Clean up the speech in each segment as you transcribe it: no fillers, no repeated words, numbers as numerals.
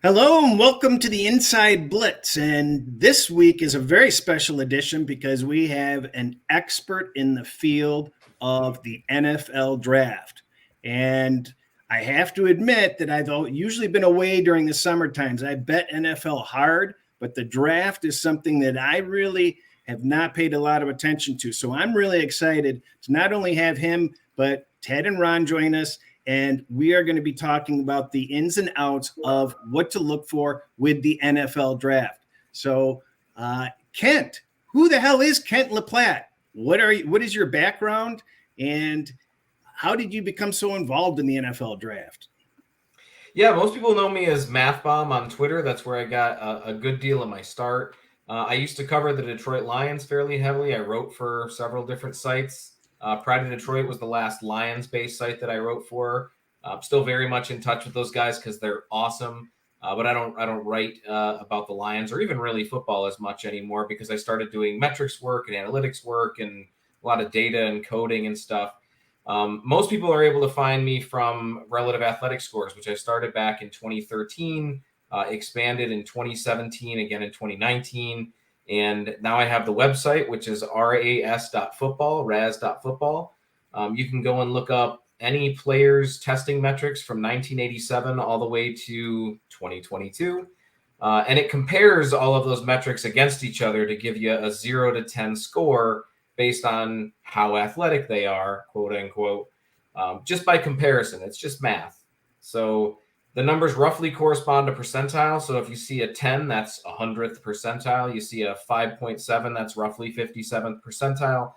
Hello and welcome to the Inside Blitz. And this week is a very special edition because we have an expert in the field of the NFL draft. And I have to admit that I've usually been away during the summer times. I bet NFL hard, but the draft is something that I really have not paid a lot of attention to. So I'm really excited to not only have him, but Ted and Ron join us. And we are going to be talking about the ins and outs of what to look for with the NFL draft. So, Kent, who the hell is Kent Lee Platte? What is your background, and how did you become so involved in the NFL draft? Yeah, most people know me as Math Bomb on Twitter. That's where I got a good deal of my start. I used to cover the Detroit Lions fairly heavily. I wrote for several different sites. Pride of Detroit was the last Lions-based site that I wrote for. I'm still very much in touch with those guys because they're awesome. But I don't write about the Lions or even really football as much anymore because I started doing metrics work and analytics work and a lot of data and coding and stuff. Most people are able to find me from Relative Athletic Scores, which I started back in 2013, expanded in 2017, again in 2019. And now I have the website, which is RAS.Football, RAS.Football. You can go and look up any player's testing metrics from 1987 all the way to 2022. And it compares all of those metrics against each other to give you a 0 to 10 score based on how athletic they are, quote unquote, just by comparison. It's just math. So the numbers roughly correspond to percentile. So if you see a 10, that's 100th percentile. You see a 5.7, that's roughly 57th percentile.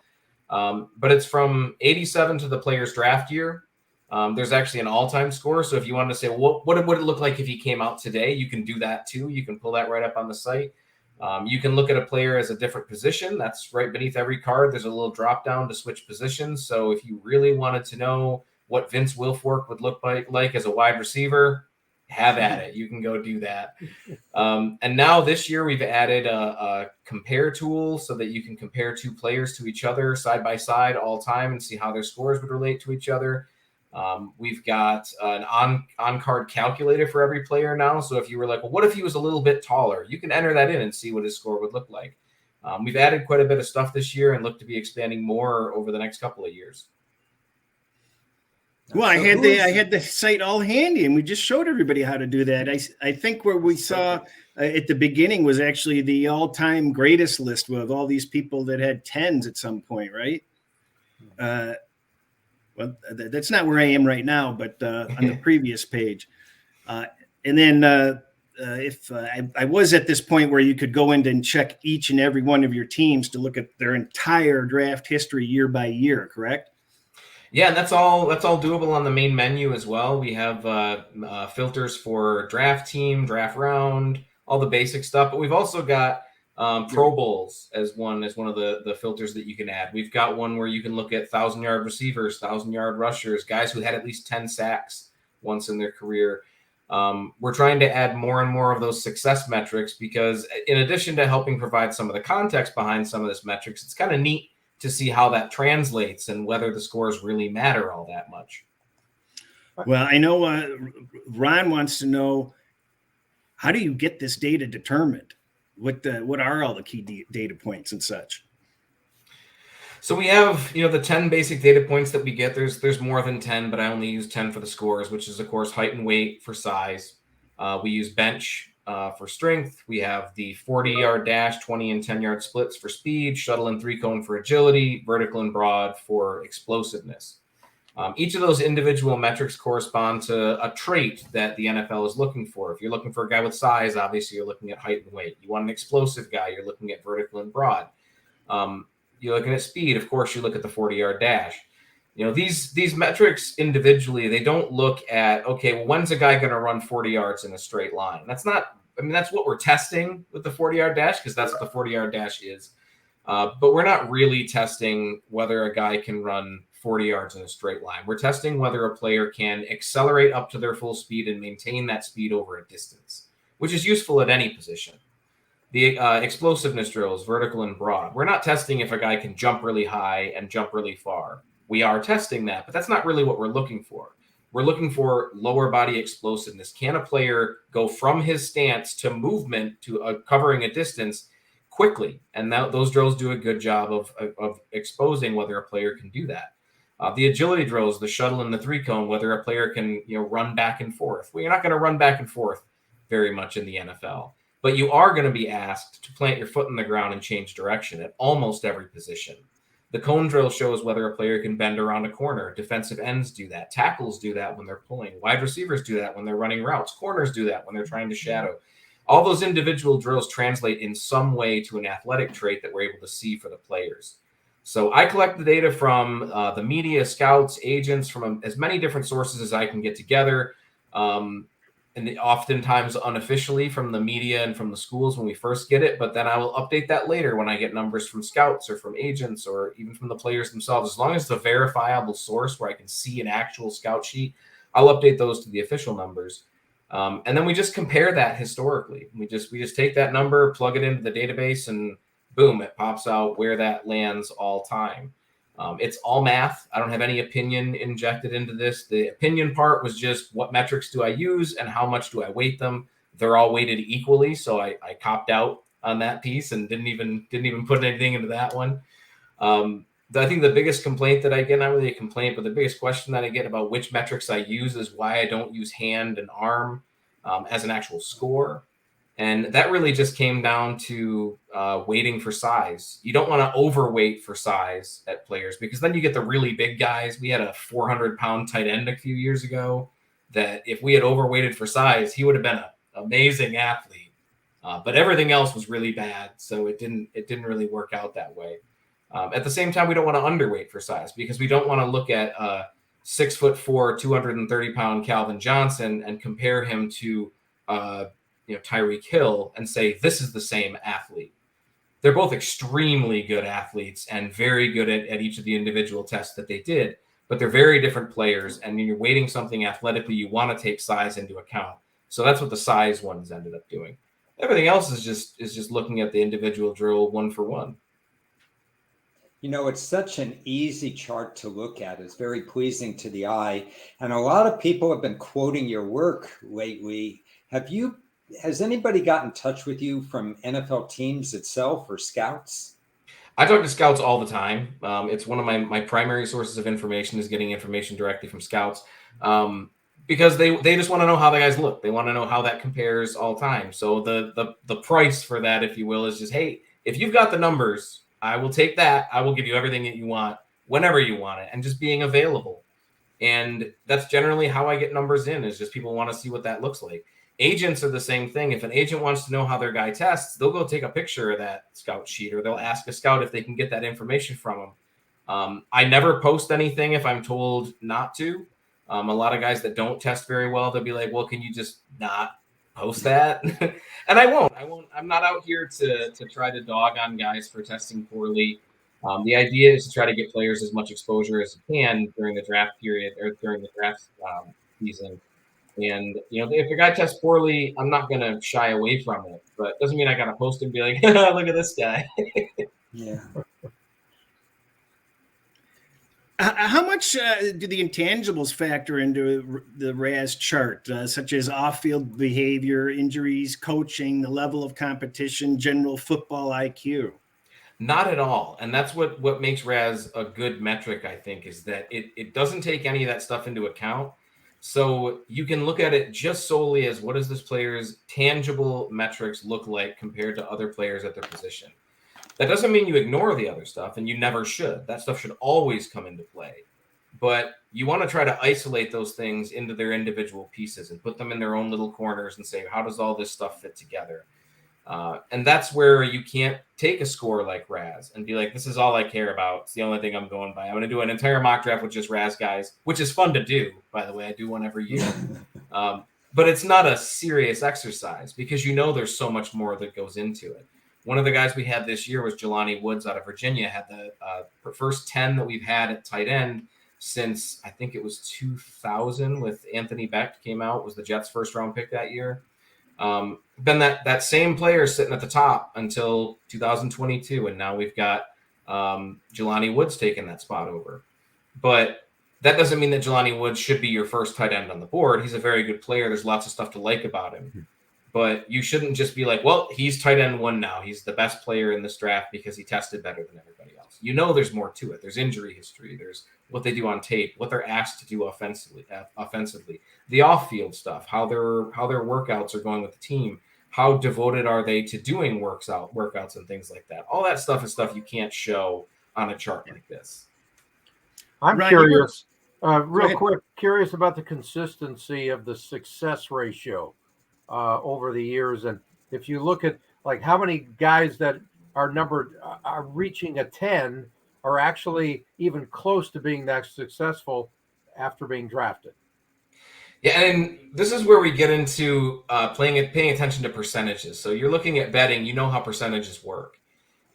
But it's from 87 to the player's draft year. There's actually an all-time score. So if you wanted to say, what would it look like if he came out today? You can do that too. You can pull that right up on the site. You can look at a player as a different position. That's right beneath every card. There's a little drop down to switch positions. So if you really wanted to know what Vince Wilfork would look like as a wide receiver, have at it. You can go do that. And now this year we've added a compare tool so that you can compare two players to each other side by side all time and see how their scores would relate to each other. We've got an on-card calculator for every player now. So if you were like, well, what if he was a little bit taller? You can enter that in and see what his score would look like. We've added quite a bit of stuff this year and look to be expanding more over the next couple of years. Well, I had the site all handy, and we just showed everybody how to do that. I think where we saw at the beginning was actually the all-time greatest list with all these people that had 10s at some point, right? Well, that's not where I am right now, but on the previous page. And then if I was at this point where you could go in and check each and every one of your teams to look at their entire draft history year by year, correct? Yeah, and that's all doable on the main menu as well. We have filters for draft team, draft round, all the basic stuff. But we've also got Pro Bowls as one of the filters that you can add. We've got one where you can look at 1,000-yard receivers, 1,000-yard rushers, guys who had at least 10 sacks once in their career. We're trying to add more and more of those success metrics because in addition to helping provide some of the context behind some of this metrics, it's kind of neat to see how that translates and whether the scores really matter all that much. Well, I know Ron wants to know, how do you get this data determined? What are all the key data points and such? So we have, the 10 basic data points that we get. There's more than 10, but I only use 10 for the scores, which is, of course, height and weight for size. We use bench for strength. We have the 40-yard dash, 20 and 10-yard splits for speed, shuttle and three-cone for agility, vertical and broad for explosiveness. Each of those individual metrics correspond to a trait that the NFL is looking for. If you're looking for a guy with size, obviously you're looking at height and weight. You want an explosive guy, you're looking at vertical and broad. You're looking at speed, of course, you look at the 40-yard dash. These metrics individually, they don't look at, okay, well, when's a guy going to run 40 yards in a straight line? That's what we're testing with the 40-yard dash because that's what the 40-yard dash is. But we're not really testing whether a guy can run 40 yards in a straight line. We're testing whether a player can accelerate up to their full speed and maintain that speed over a distance, which is useful at any position. The explosiveness drills, vertical and broad. We're not testing if a guy can jump really high and jump really far. We are testing that, but that's not really what we're looking for. we're looking for lower body explosiveness. Can a player go from his stance to movement to covering a distance quickly? And those drills do a good job of exposing whether a player can do that. The agility drills, the shuttle and the 3-cone, whether a player can run back and forth. Well, you're not going to run back and forth very much in the NFL, but you are going to be asked to plant your foot in the ground and change direction at almost every position. The cone drill shows whether a player can bend around a corner. Defensive ends do that. Tackles do that when they're pulling. Wide receivers do that when they're running routes. Corners do that when they're trying to shadow. All those individual drills translate in some way to an athletic trait that we're able to see for the players. So I collect the data from the media, scouts, agents, from as many different sources as I can get together. And oftentimes unofficially from the media and from the schools when we first get it, but then I will update that later when I get numbers from scouts or from agents or even from the players themselves. As long as it's a verifiable source where I can see an actual scout sheet, I'll update those to the official numbers. And then we just compare that historically. We just take that number, plug it into the database, and boom, it pops out where that lands all time. It's all math. I don't have any opinion injected into this. The opinion part was just what metrics do I use and how much do I weight them? They're all weighted equally, so I copped out on that piece and didn't even put anything into that one. I think the biggest complaint that I get, not really a complaint, but the biggest question that I get about which metrics I use is why I don't use hand and arm as an actual score. And that really just came down to weighting for size. You don't want to overweight for size at players because then you get the really big guys. We had a 400-pound tight end a few years ago that if we had overweighted for size, he would have been an amazing athlete. But everything else was really bad, so it didn't really work out that way. At the same time, we don't want to underweight for size because we don't want to look at 6'4", 230-pound Calvin Johnson and compare him to Tyreek Hill and say this is the same athlete. They're both extremely good athletes and very good at each of the individual tests that they did, but they're very different players. And when you're weighting something athletically, you want to take size into account. So that's what the size ones ended up doing. Everything else is just looking at the individual drill one for one. It's such an easy chart to look at. It's very pleasing to the eye. And a lot of people have been quoting your work lately. Has anybody got in touch with you from NFL teams itself or scouts? I talk to scouts all the time. It's one of my primary sources of information is getting information directly from scouts because they just want to know how the guys look. They want to know how that compares all time. So the price for that, if you will, is just, hey, if you've got the numbers, I will take that. I will give you everything that you want whenever you want it and just being available. And that's generally how I get numbers in is just people want to see what that looks like. Agents are the same thing. If an agent wants to know how their guy tests, they'll go take a picture of that scout sheet or they'll ask a scout if they can get that information from them. I never post anything if I'm told not to. A lot of guys that don't test very well, they'll be like, well, can you just not post that? And I won't. I'm not out here to try to dog on guys for testing poorly. The idea is to try to get players as much exposure as you can during the draft period or during the draft season. And, if a guy tests poorly, I'm not going to shy away from it. But it doesn't mean I got to post and be like, look at this guy. Yeah. How much do the intangibles factor into the RAS chart, such as off-field behavior, injuries, coaching, the level of competition, general football IQ? Not at all. And that's what makes RAS a good metric, I think, is that it doesn't take any of that stuff into account. So you can look at it just solely as what does this player's tangible metrics look like compared to other players at their position. That doesn't mean you ignore the other stuff, and you never should. That stuff should always come into play. But you want to try to isolate those things into their individual pieces and put them in their own little corners and say, how does all this stuff fit together? And that's where you can't take a score like RAS and be like, this is all I care about. It's the only thing I'm going by. I'm going to do an entire mock draft with just RAS guys, which is fun to do, by the way. I do one every year. But it's not a serious exercise because there's so much more that goes into it. One of the guys we had this year was Jelani Woods out of Virginia, had the first 10 that we've had at tight end since I think it was 2000 with Anthony Beck came out, was the Jets' first round pick that year. Been that same player sitting at the top until 2022, and now we've got Jelani Woods taking that spot over. But that doesn't mean that Jelani Woods should be your first tight end on the board. He's a very good player. There's lots of stuff to like about him. But you shouldn't just be like, well, he's tight end 1 now. He's the best player in this draft because he tested better than everybody else. There's more to it. There's injury history. There's what they do on tape, what they're asked to do offensively, the off-field stuff, how their workouts are going with the team, how devoted are they to doing workouts and things like that. All that stuff is stuff you can't show on a chart like this. I'm curious, real quick, curious about the consistency of the success ratio over the years. And if you look at like how many guys that are reaching a 10 are actually even close to being that successful after being drafted. Yeah, and this is where we get into paying attention to percentages. So you're looking at betting, how percentages work.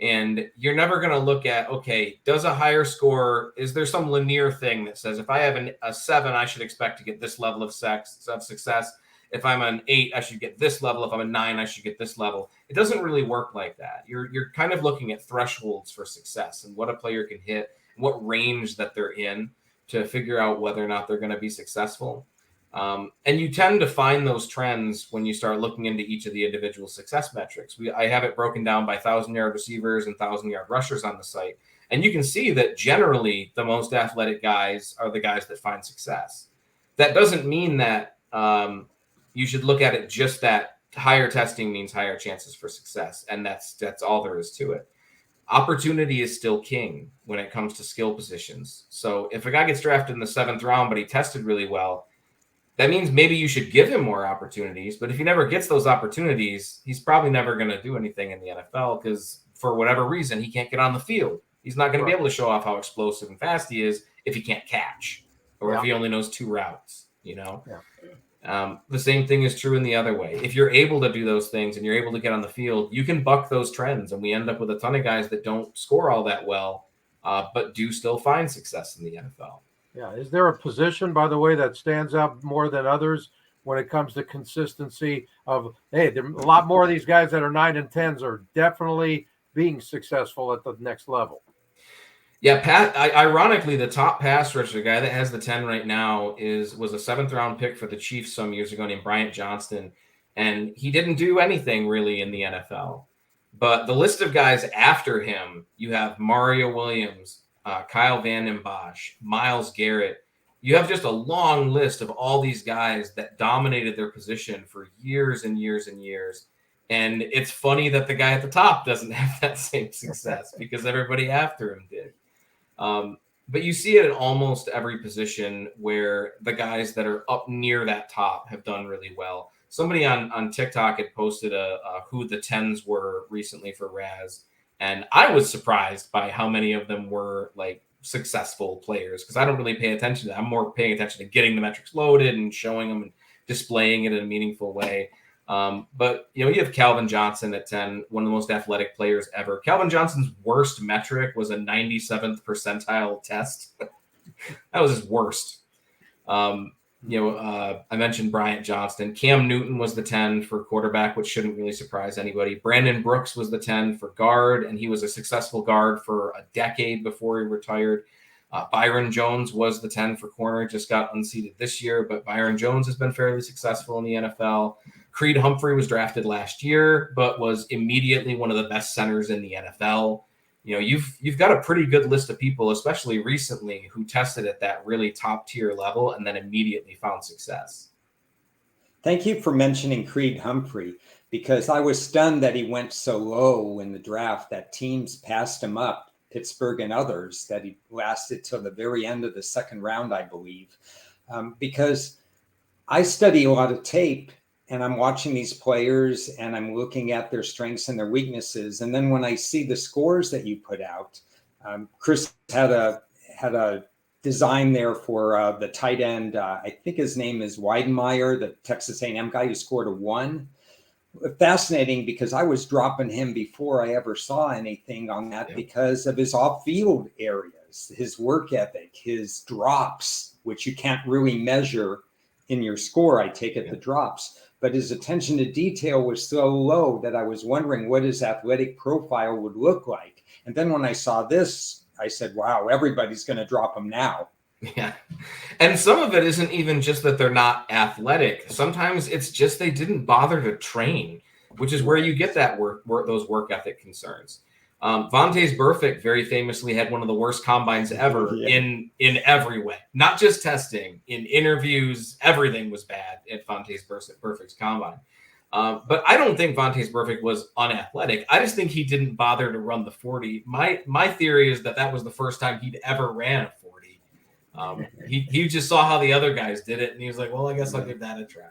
And you're never going to look at, okay, does a higher score, is there some linear thing that says if I have a 7, I should expect to get this level of success. If I'm an 8, I should get this level. If I'm a 9, I should get this level. It doesn't really work like that. You're kind of looking at thresholds for success and what a player can hit, what range that they're in to figure out whether or not they're going to be successful. And you tend to find those trends when you start looking into each of the individual success metrics. I have it broken down by 1,000-yard receivers and 1,000-yard rushers on the site. And you can see that generally the most athletic guys are the guys that find success. That doesn't mean that you should look at it just that higher testing means higher chances for success. And that's all there is to it. Opportunity is still king when it comes to skill positions. So if a guy gets drafted in the 7th round, but he tested really well, that means maybe you should give him more opportunities. But if he never gets those opportunities, he's probably never going to do anything in the NFL because for whatever reason, he can't get on the field. He's not going to be able to show off how explosive and fast he is if he can't catch or if he only knows 2 routes, The same thing is true in the other way. If you're able to do those things and you're able to get on the field, you can buck those trends. And we end up with a ton of guys that don't score all that well, but do still find success in the NFL. Yeah. Is there a position, by the way, that stands out more than others when it comes to consistency of, hey, there are a lot more of these guys that are 9 and 10s are definitely being successful at the next level? Yeah, ironically, the top pass rusher, guy that has the 10 right now, was a 7th round pick for the Chiefs some years ago named Bryant Johnston. And he didn't do anything really in the NFL. But the list of guys after him, you have Mario Williams, Kyle Van Den Bosch, Myles Garrett. You have just a long list of all these guys that dominated their position for years and years and years. And it's funny that the guy at the top doesn't have that same success because everybody after him did. But you see it in almost every position where the guys that are up near that top have done really well. Somebody on TikTok had posted who the 10s were recently for RAS. And I was surprised by how many of them were like successful players because I don't really pay attention to that. I'm more paying attention to getting the metrics loaded and showing them and displaying it in a meaningful way. But you have Calvin Johnson at 10, one of the most athletic players ever. Calvin Johnson's worst metric was a 97th percentile test. That was his worst. I mentioned Bryant Johnston. Cam Newton was the 10 for quarterback, which shouldn't really surprise anybody. Brandon Brooks was the 10 for guard, and he was a successful guard for a decade before he retired. Byron Jones was the 10 for corner, just got unseated this year, but Byron Jones has been fairly successful in the NFL. Creed Humphrey was drafted last year, but was immediately one of the best centers in the NFL. You've got a pretty good list of people, especially recently, who tested at that really top tier level and then immediately found success. Thank you for mentioning Creed Humphrey, because I was stunned that he went so low in the draft that teams passed him up, Pittsburgh and others, that he lasted till the very end of the 2nd round, I believe, because I study a lot of tape. And I'm watching these players and I'm looking at their strengths and their weaknesses. And then when I see the scores that you put out, Chris had a design there for the tight end. I think his name is Weidenmeyer, the Texas A&M guy who scored a 1. Fascinating, because I was dropping him before I ever saw anything on that because of his off-field areas, his work ethic, his drops, which you can't really measure in your score. I take it the drops. But his attention to detail was so low that I was wondering what his athletic profile would look like. And then when I saw this, I said, wow, everybody's going to drop him now. Yeah. And some of it isn't even just that they're not athletic. Sometimes it's just they didn't bother to train, which is where you get that those work ethic concerns. Vontaze Burfict very famously had one of the worst combines ever in every way, not just testing, in interviews. Everything was bad at Vontaze Burfict's combine. But I don't think Vontaze Burfict was unathletic. I just think he didn't bother to run the 40. My theory is that was the first time he'd ever ran a 40. He just saw how the other guys did it, and he was like, well, I guess I'll give that a try.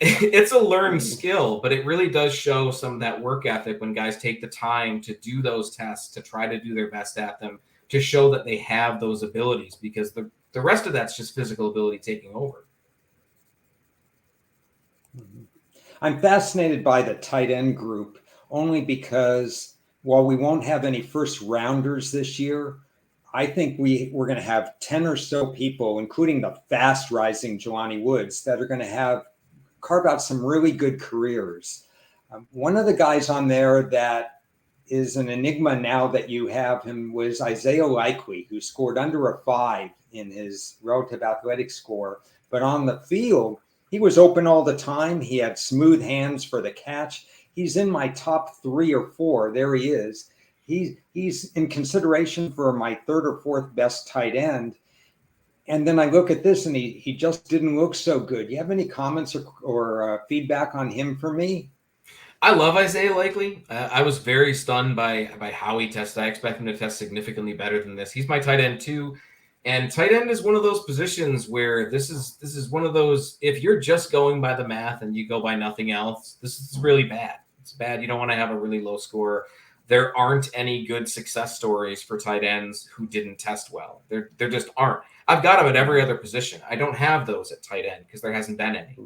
It's a learned skill, but it really does show some of that work ethic when guys take the time to do those tests, to try to do their best at them, to show that they have those abilities, because the rest of that's just physical ability taking over. I'm fascinated by the tight end group only because while we won't have any first rounders this year, I think we're going to have 10 or so people, including the fast rising Jelani Woods, that are going to carve out some really good careers. One of the guys on there that is an enigma now that you have him was Isaiah Likely, who scored under a 5 in his relative athletic score. But on the field, he was open all the time. He had smooth hands for the catch. He's in my top 3 or 4. There he is. He's in consideration for my 3rd or 4th best tight end. And then I look at this and he just didn't look so good. You have any comments or feedback on him for me? I love Isaiah Likely. I was very stunned by how he tested. I expect him to test significantly better than this. He's my tight end too. And tight end is one of those positions where this is one of those, if you're just going by the math and you go by nothing else, this is really bad. It's bad. You don't want to have a really low score. There aren't any good success stories for tight ends who didn't test well. There just aren't. I've got them at every other position. I don't have those at tight end because there hasn't been any.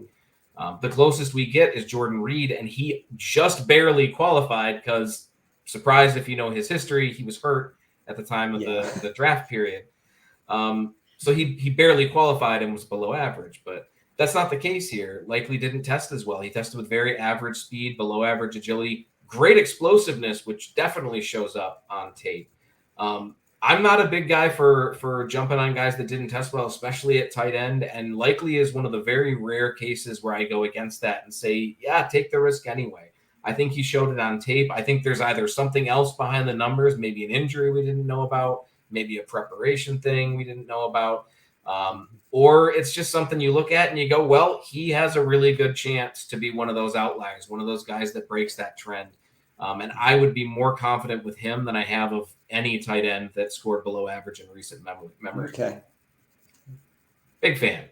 The closest we get is Jordan Reed, and he just barely qualified because, surprised if you know his history, he was hurt at the time of the draft period. So he barely qualified and was below average, but that's not the case here. Likely didn't test as well. He tested with very average speed, below average agility, great explosiveness, which definitely shows up on tape. I'm not a big guy for jumping on guys that didn't test well, especially at tight end, and Likely is one of the very rare cases where I go against that and say, yeah, take the risk anyway. I think he showed it on tape. I think there's either something else behind the numbers, maybe an injury we didn't know about, maybe a preparation thing we didn't know about, or it's just something you look at and you go, well, he has a really good chance to be one of those outliers, one of those guys that breaks that trend. And I would be more confident with him than I have of any tight end that scored below average in recent memory. Okay. Big fan.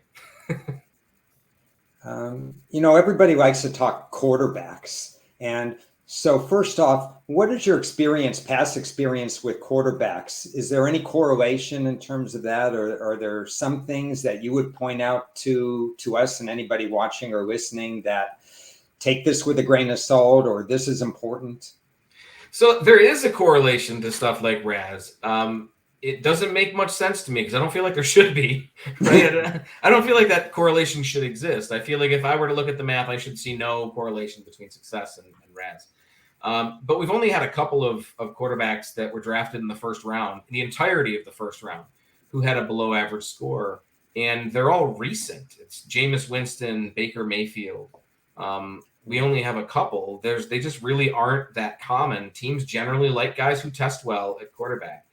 Everybody likes to talk quarterbacks. And so first off, what is your past experience with quarterbacks? Is there any correlation in terms of that? Or are there some things that you would point out to us and anybody watching or listening that take this with a grain of salt, or this is important? So there is a correlation to stuff like RAS. It doesn't make much sense to me because I don't feel like there should be. Right? I don't feel like that correlation should exist. I feel like if I were to look at the math, I should see no correlation between success and RAS. But we've only had a couple of quarterbacks that were drafted in the first round, the entirety of the first round, who had a below average score. And they're all recent. It's Jameis Winston, Baker Mayfield. We only have a couple. They just really aren't that common. Teams generally like guys who test well at quarterback.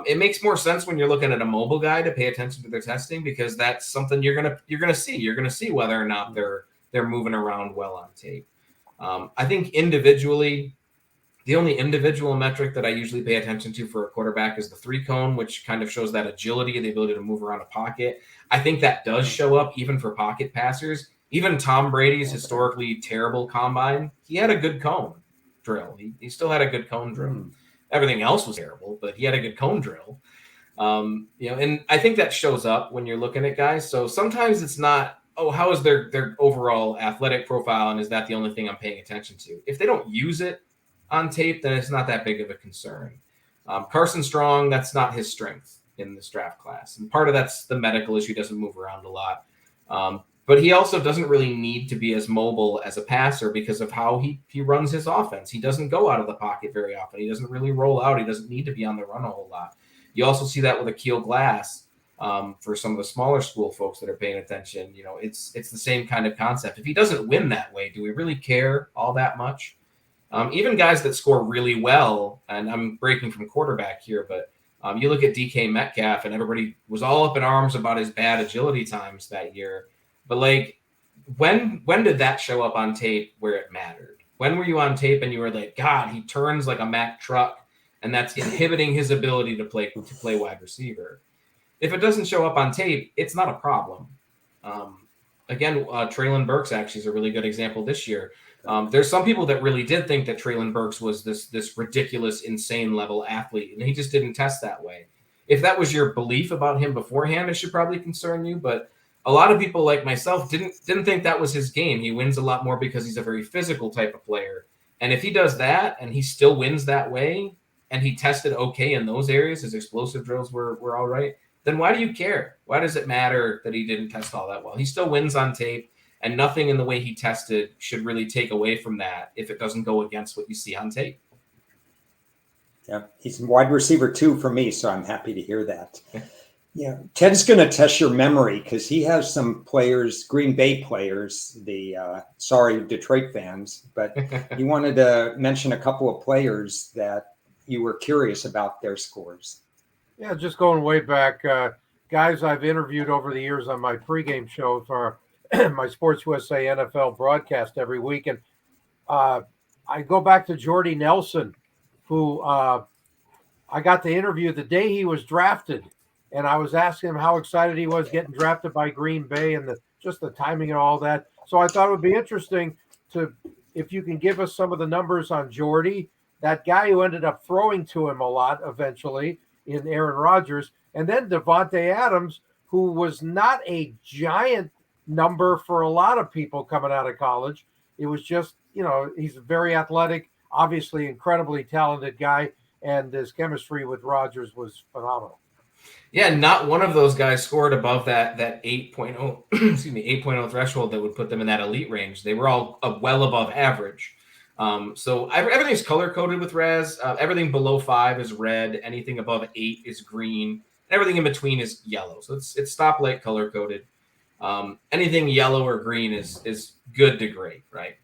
It makes more sense when you're looking at a mobile guy to pay attention to their testing because that's something you're gonna see. You're gonna see whether or not they're moving around well on tape. I think individually, the only individual metric that I usually pay attention to for a quarterback is the 3-cone, which kind of shows that agility and the ability to move around a pocket. I think that does show up even for pocket passers. Even Tom Brady's historically terrible combine, he had a good cone drill. He still had a good cone drill. Everything else was terrible, but he had a good cone drill. And I think that shows up when you're looking at guys. So sometimes it's not, how is their overall athletic profile, and is that the only thing I'm paying attention to? If they don't use it on tape, then it's not that big of a concern. Carson Strong, that's not his strength in this draft class. And part of that's the medical issue, doesn't move around a lot. But he also doesn't really need to be as mobile as a passer because of how he runs his offense. He doesn't go out of the pocket very often. He doesn't really roll out. He doesn't need to be on the run a whole lot. You also see that with Akil Glass. For some of the smaller school folks that are paying attention, it's the same kind of concept. If he doesn't win that way, do we really care all that much? Even guys that score really well, and I'm breaking from quarterback here, but you look at DK Metcalf, and everybody was all up in arms about his bad agility times that year. But like, when did that show up on tape where it mattered? When were you on tape and you were like, God, he turns like a Mack truck, and that's inhibiting his ability to play wide receiver? If it doesn't show up on tape, it's not a problem. Again, Treylon Burks actually is a really good example this year. There's some people that really did think that Treylon Burks was this ridiculous, insane level athlete, and he just didn't test that way. If that was your belief about him beforehand, it should probably concern you. But a lot of people like myself didn't think that was his game. He wins a lot more because he's a very physical type of player. And if he does that and he still wins that way, and he tested okay in those areas, his explosive drills were all right, then why do you care? Why does it matter that he didn't test all that well? He still wins on tape, and nothing in the way he tested should really take away from that if it doesn't go against what you see on tape. Yeah, he's wide receiver 2 for me, so I'm happy to hear that. Yeah, Ted's going to test your memory because he has some players, Green Bay players, sorry, Detroit fans, but he wanted to mention a couple of players that you were curious about their scores. Yeah, just going way back, guys I've interviewed over the years on my pregame show for my Sports USA NFL broadcast every week. And I go back to Jordy Nelson, who I got to interview the day he was drafted. And I was asking him how excited he was getting drafted by Green Bay and just the timing and all that. So I thought it would be interesting if you can give us some of the numbers on Jordy, that guy who ended up throwing to him a lot eventually in Aaron Rodgers, and then Devonte Adams, who was not a giant number for a lot of people coming out of college. It was just, he's a very athletic, obviously incredibly talented guy, and his chemistry with Rodgers was phenomenal. Yeah, not one of those guys scored above that 8.0, 8.0 threshold that would put them in that elite range. They were all well above average. So everything's color-coded with RAS. Everything below 5 is red. Anything above 8 is green. Everything in between is yellow. So it's stoplight color-coded. Anything yellow or green is good to great, right?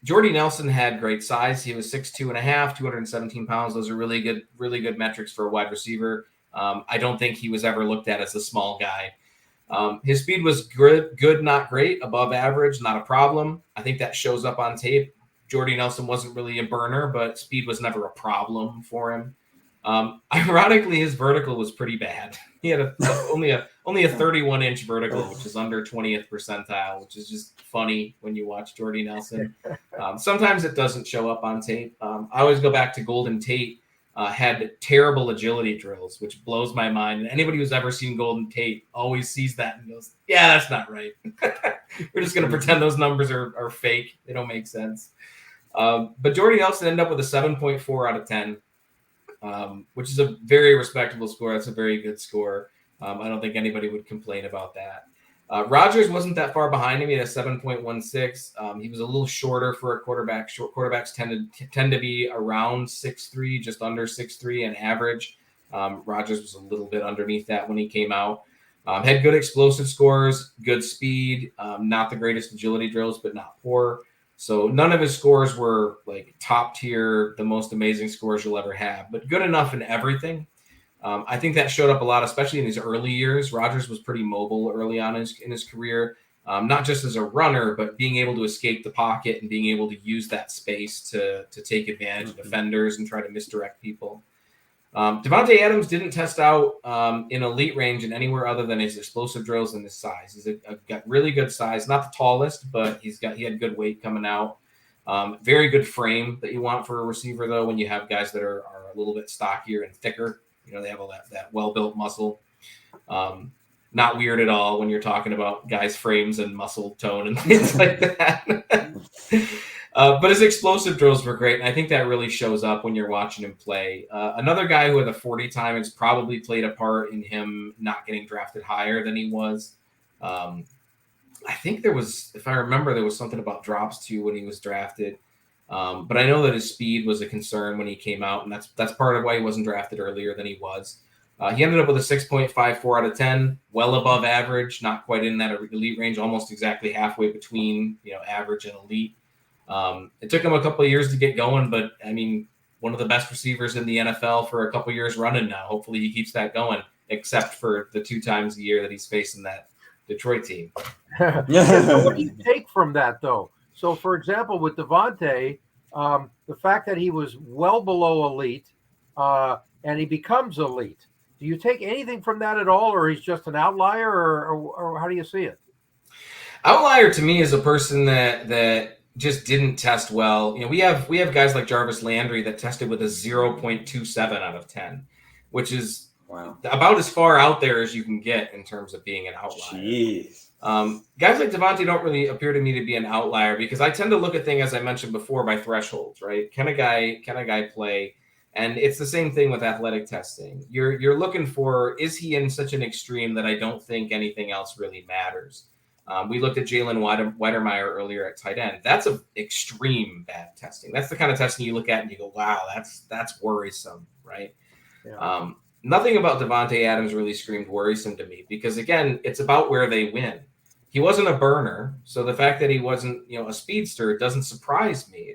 Jordy Nelson had great size. He was 6'2.5", 217 pounds. Those are really good metrics for a wide receiver. I don't think he was ever looked at as a small guy. His speed was good, not great, above average, not a problem. I think that shows up on tape. Jordy Nelson wasn't really a burner, but speed was never a problem for him. Ironically, his vertical was pretty bad. He had only a 31-inch vertical, which is under 20th percentile, which is just funny when you watch Jordy Nelson. Sometimes it doesn't show up on tape. I always go back to Golden Tate. Had terrible agility drills, which blows my mind. And anybody who's ever seen Golden Tate always sees that and goes, yeah, that's not right. We're just going to pretend those numbers are fake. They don't make sense. But Jordy Nelson ended up with a 7.4 out of 10, which is a very respectable score. That's a very good score. I don't think anybody would complain about that. Rodgers wasn't that far behind him. He had a 7.16. He was a little shorter for a quarterback. Short quarterbacks tend to be around 6'3", just under 6'3" on average. Rodgers was a little bit underneath that when he came out. Had good explosive scores, good speed, not the greatest agility drills, but not poor. So none of his scores were like top tier, the most amazing scores you'll ever have, but good enough in everything. I think that showed up a lot, especially in his early years. Rodgers was pretty mobile early on in his career, not just as a runner, but being able to escape the pocket and being able to use that space to take advantage of defenders and try to misdirect people. Devonte Adams didn't test out in elite range in anywhere other than his explosive drills and his size. He's got really good size, not the tallest, but he had good weight coming out. Very good frame that you want for a receiver, though, when you have guys that are a little bit stockier and thicker. They have all that well-built muscle. Not weird at all when you're talking about guys' frames and muscle tone and things like that. But his explosive drills were great, and I think that really shows up when you're watching him play. Another guy who had a 40 time has probably played a part in him not getting drafted higher than he was. I think there was, if I remember, there was something about drops too when he was drafted. But I know that his speed was a concern when he came out, and that's part of why he wasn't drafted earlier than he was. He ended up with a 6.54 out of 10, well above average, not quite in that elite range, almost exactly halfway between average and elite. It took him a couple of years to get going, but I mean, one of the best receivers in the NFL for a couple of years running now. Hopefully he keeps that going, except for the 2 times a year that he's facing that Detroit team. So what do you take from that, though? So, for example, with Devonte, the fact that he was well below elite and he becomes elite, do you take anything from that at all, or he's just an outlier, or how do you see it? Outlier to me is a person that just didn't test well. We have guys like Jarvis Landry that tested with a 0.27 out of 10, which is about as far out there as you can get in terms of being an outlier. Jeez. Guys like Devonte don't really appear to me to be an outlier, because I tend to look at things, as I mentioned before, by thresholds, right? Can a guy play? And it's the same thing with athletic testing. You're looking for, is he in such an extreme that I don't think anything else really matters? We looked at Jalen Weidermeyer earlier at tight end. That's an extreme bad testing. That's the kind of testing you look at and you go, wow, that's worrisome, right? Yeah. Nothing about Devonte Adams really screamed worrisome to me, because, again, it's about where they win. He wasn't a burner, so the fact that he wasn't, a speedster doesn't surprise me.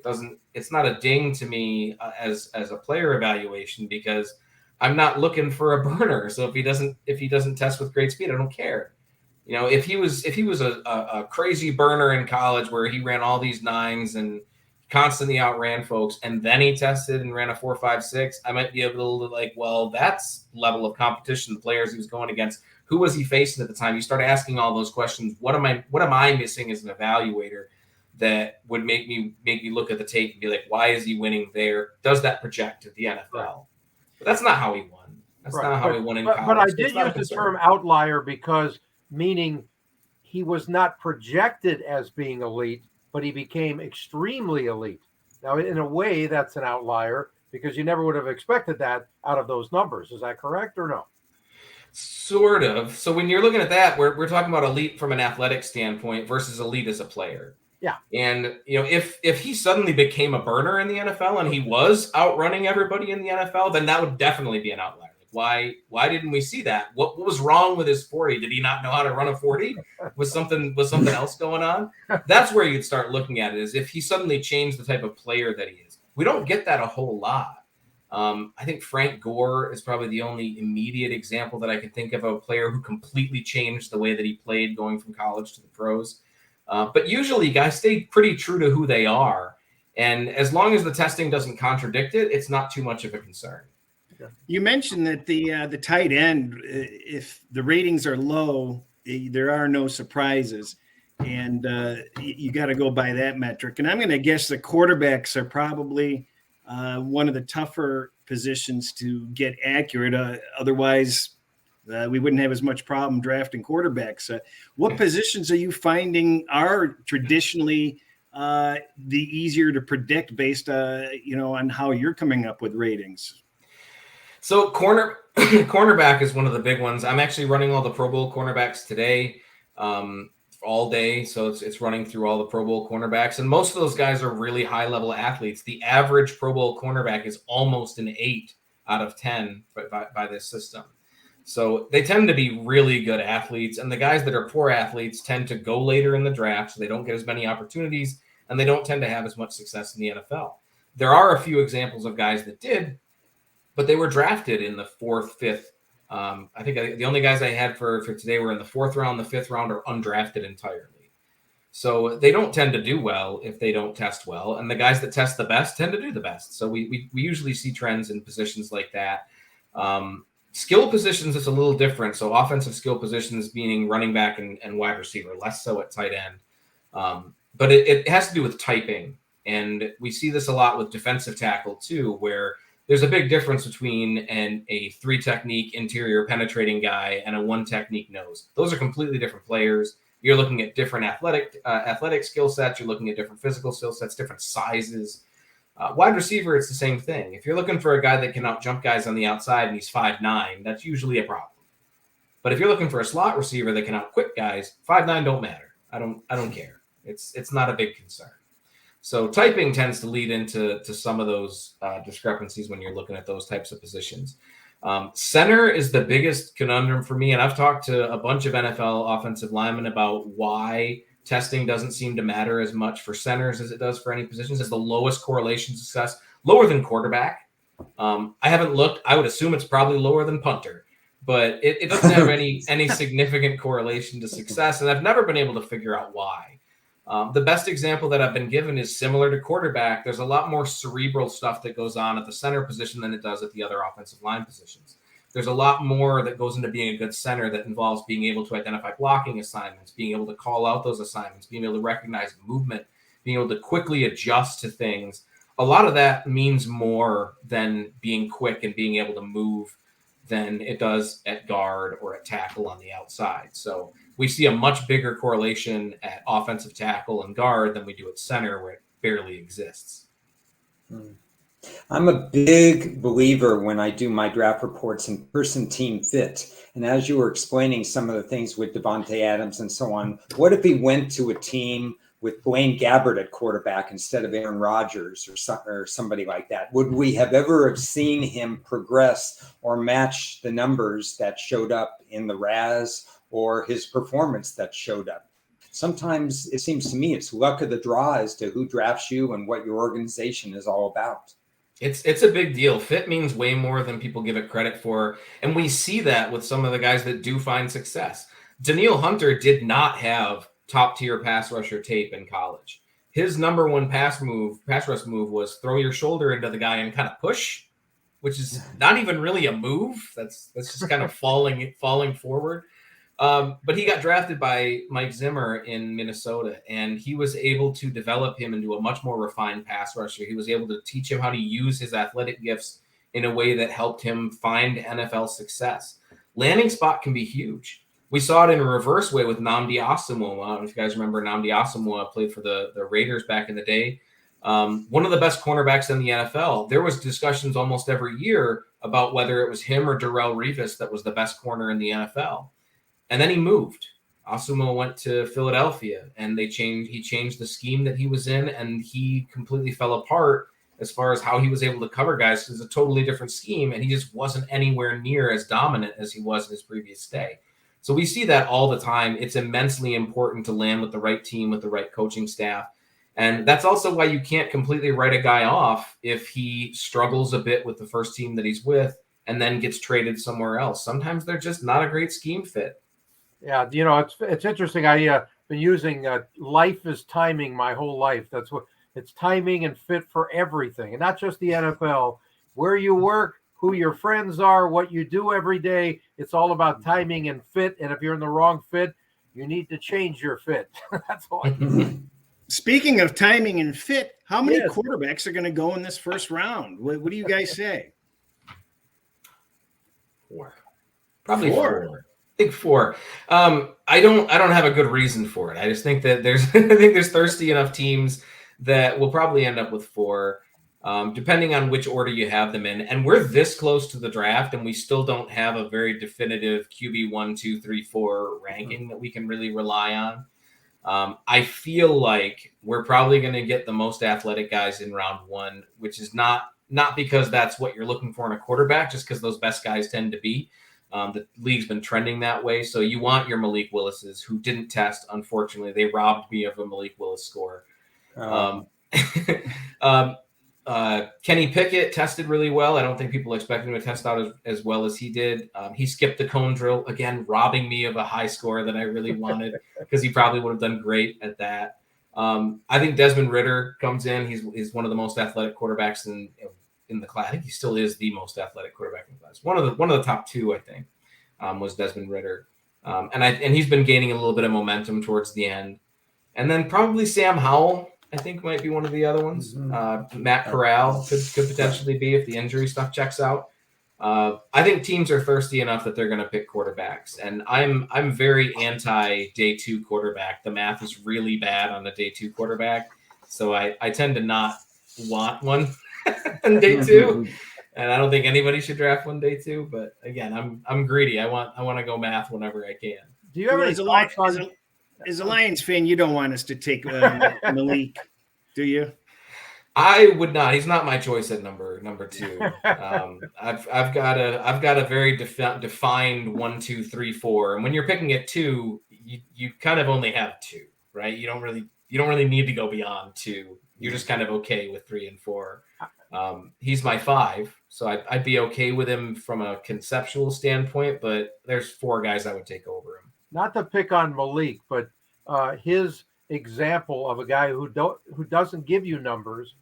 It's not a ding to me as a player evaluation, because I'm not looking for a burner. So if he doesn't test with great speed, I don't care. If he was a crazy burner in college where he ran all these 9s and constantly outran folks, and then he tested and ran a 4.56, I might be able to well, that's level of competition. The players he was going against, who was he facing at the time? You start asking all those questions. What am I missing as an evaluator that would make me look at the tape and be like, why is he winning there? Does that project to the NFL? But that's not how he won. That's not how he won in college. But I did use the term outlier, because meaning he was not projected as being elite, but he became extremely elite. Now, in a way, that's an outlier, because you never would have expected that out of those numbers. Is that correct or no? Sort of. So when you're looking at that, we're talking about elite from an athletic standpoint versus elite as a player. Yeah. And, if he suddenly became a burner in the NFL and he was outrunning everybody in the NFL, then that would definitely be an outlier. Why didn't we see that? What was wrong with his 40? Did he not know how to run a 40? Was something else going on? That's where you'd start looking at it, is if he suddenly changed the type of player that he is. We don't get that a whole lot. I think Frank Gore is probably the only immediate example that I can think of a player who completely changed the way that he played going from college to the pros. But usually guys stay pretty true to who they are. And as long as the testing doesn't contradict it, it's not too much of a concern. You mentioned that the tight end, if the ratings are low, there are no surprises. And you got to go by that metric. And I'm going to guess the quarterbacks are probably one of the tougher positions to get accurate. Otherwise, we wouldn't have as much problem drafting quarterbacks. What positions are you finding are traditionally the easier to predict based, on how you're coming up with ratings? So cornerback is one of the big ones. I'm actually running all the Pro Bowl cornerbacks today, all day. So it's running through all the Pro Bowl cornerbacks, and most of those guys are really high level athletes. The average Pro Bowl cornerback is almost an 8 out of 10 by this system. So they tend to be really good athletes, and the guys that are poor athletes tend to go later in the draft, so they don't get as many opportunities, and they don't tend to have as much success in the NFL. There are a few examples of guys that did, but they were drafted in the 4th, 5th. I think the only guys I had for today were in the 4th round, the 5th round, or undrafted entirely. So they don't tend to do well if they don't test well. And the guys that test the best tend to do the best. So we usually see trends in positions like that. Skill positions is a little different. So offensive skill positions, meaning running back and wide receiver, less so at tight end. But it has to do with typing. And we see this a lot with defensive tackle too, where there's a big difference between a 3-technique interior penetrating guy and a 1-technique nose. Those are completely different players. You're looking at different athletic skill sets. You're looking at different physical skill sets, different sizes. Wide receiver, it's the same thing. If you're looking for a guy that can out-jump guys on the outside and he's 5'9", that's usually a problem. But if you're looking for a slot receiver that can out-quick guys, 5'9" don't matter. I don't care. It's not a big concern. So typing tends to lead into some of those discrepancies when you're looking at those types of positions. Center is the biggest conundrum for me, and I've talked to a bunch of NFL offensive linemen about why testing doesn't seem to matter as much for centers as it does for any positions. It's the lowest correlation success, lower than quarterback. I haven't looked. I would assume it's probably lower than punter, but it doesn't have any significant correlation to success, and I've never been able to figure out why. The best example that I've been given is similar to quarterback. There's a lot more cerebral stuff that goes on at the center position than it does at the other offensive line positions. There's a lot more that goes into being a good center that involves being able to identify blocking assignments, being able to call out those assignments, being able to recognize movement, being able to quickly adjust to things. A lot of that means more than being quick and being able to move than it does at guard or at tackle on the outside. So we see a much bigger correlation at offensive tackle and guard than we do at center, where it barely exists. I'm a big believer when I do my draft reports in person team fit. And as you were explaining some of the things with Devonte Adams and so on, what if he went to a team with Blaine Gabbert at quarterback instead of Aaron Rodgers or somebody like that? Would we have ever seen him progress or match the numbers that showed up in the RAS or his performance that showed up? Sometimes it seems to me it's luck of the draw as to who drafts you and what your organization is all about. It's a big deal. Fit means way more than people give it credit for. And we see that with some of the guys that do find success. Danielle Hunter did not have top-tier pass rusher tape in college. His number one pass rush move was throw your shoulder into the guy and kind of push, which is not even really a move. That's just kind of falling forward. But he got drafted by Mike Zimmer in Minnesota, and he was able to develop him into a much more refined pass rusher. He was able to teach him how to use his athletic gifts in a way that helped him find NFL success. Landing spot can be huge. We saw it in a reverse way with Nnamdi Asomugha. I don't know if you guys remember Nnamdi Asomugha played for the Raiders back in the day. One of the best cornerbacks in the NFL. There was discussions almost every year about whether it was him or Darrelle Revis that was the best corner in the NFL. And then he moved. Asomugha went to Philadelphia, and he changed the scheme that he was in, and he completely fell apart as far as how he was able to cover guys. It was a totally different scheme, and he just wasn't anywhere near as dominant as he was in his previous stay. So we see that all the time. It's immensely important to land with the right team, with the right coaching staff. And that's also why you can't completely write a guy off if he struggles a bit with the first team that he's with and then gets traded somewhere else. Sometimes they're just not a great scheme fit. Yeah, it's interesting. I've been using life is timing my whole life. That's what it's timing and fit for everything, and not just the NFL. Where you work, who your friends are, what you do every day. It's all about timing and fit. And if you're in the wrong fit, you need to change your fit. That's all. Speaking of timing and fit, how many quarterbacks are going to go in this first round? What do you guys say? 4. Probably 4. I think 4. I don't have a good reason for it. I just think that there's thirsty enough teams that will probably end up with 4. Depending on which order you have them in. And we're this close to the draft, and we still don't have a very definitive QB 1, 2, 3, 4 ranking that we can really rely on. I feel like we're probably going to get the most athletic guys in round 1, which is not because that's what you're looking for in a quarterback, just because those best guys tend to be. The league's been trending that way. So you want your Malik Willises, who didn't test, unfortunately. They robbed me of a Malik Willis score. Kenny Pickett tested really well. I don't think people expected him to test out as well as he did. He skipped the cone drill, again, robbing me of a high score that I really wanted because he probably would have done great at that. I think Desmond Ritter comes in. He's one of the most athletic quarterbacks in the class. I think he still is the most athletic quarterback in the class. One of the top 2, I think, was Desmond Ritter. And he's been gaining a little bit of momentum towards the end. And then probably Sam Howell, I think, might be one of the other ones. Matt Corral could potentially be if the injury stuff checks out. I think teams are thirsty enough that they're going to pick quarterbacks, and I'm very anti day 2 quarterback. The math is really bad on the day 2 quarterback, so I tend to not want one on day 2, and I don't think anybody should draft one day 2. But again, I'm greedy. I want to go math whenever I can. Do you have any thoughts on? As a Lions fan, you don't want us to take Malik, do you? I would not. He's not my choice at number 2. I've got a very defined 1, 2, 3, 4. And when you're picking at 2, you kind of only have 2, right? You don't really need to go beyond 2. You're just kind of okay with 3 and 4. He's my 5, so I'd be okay with him from a conceptual standpoint. But there's 4 guys I would take over him. Not to pick on Malik, but his example of a guy who doesn't give you numbers,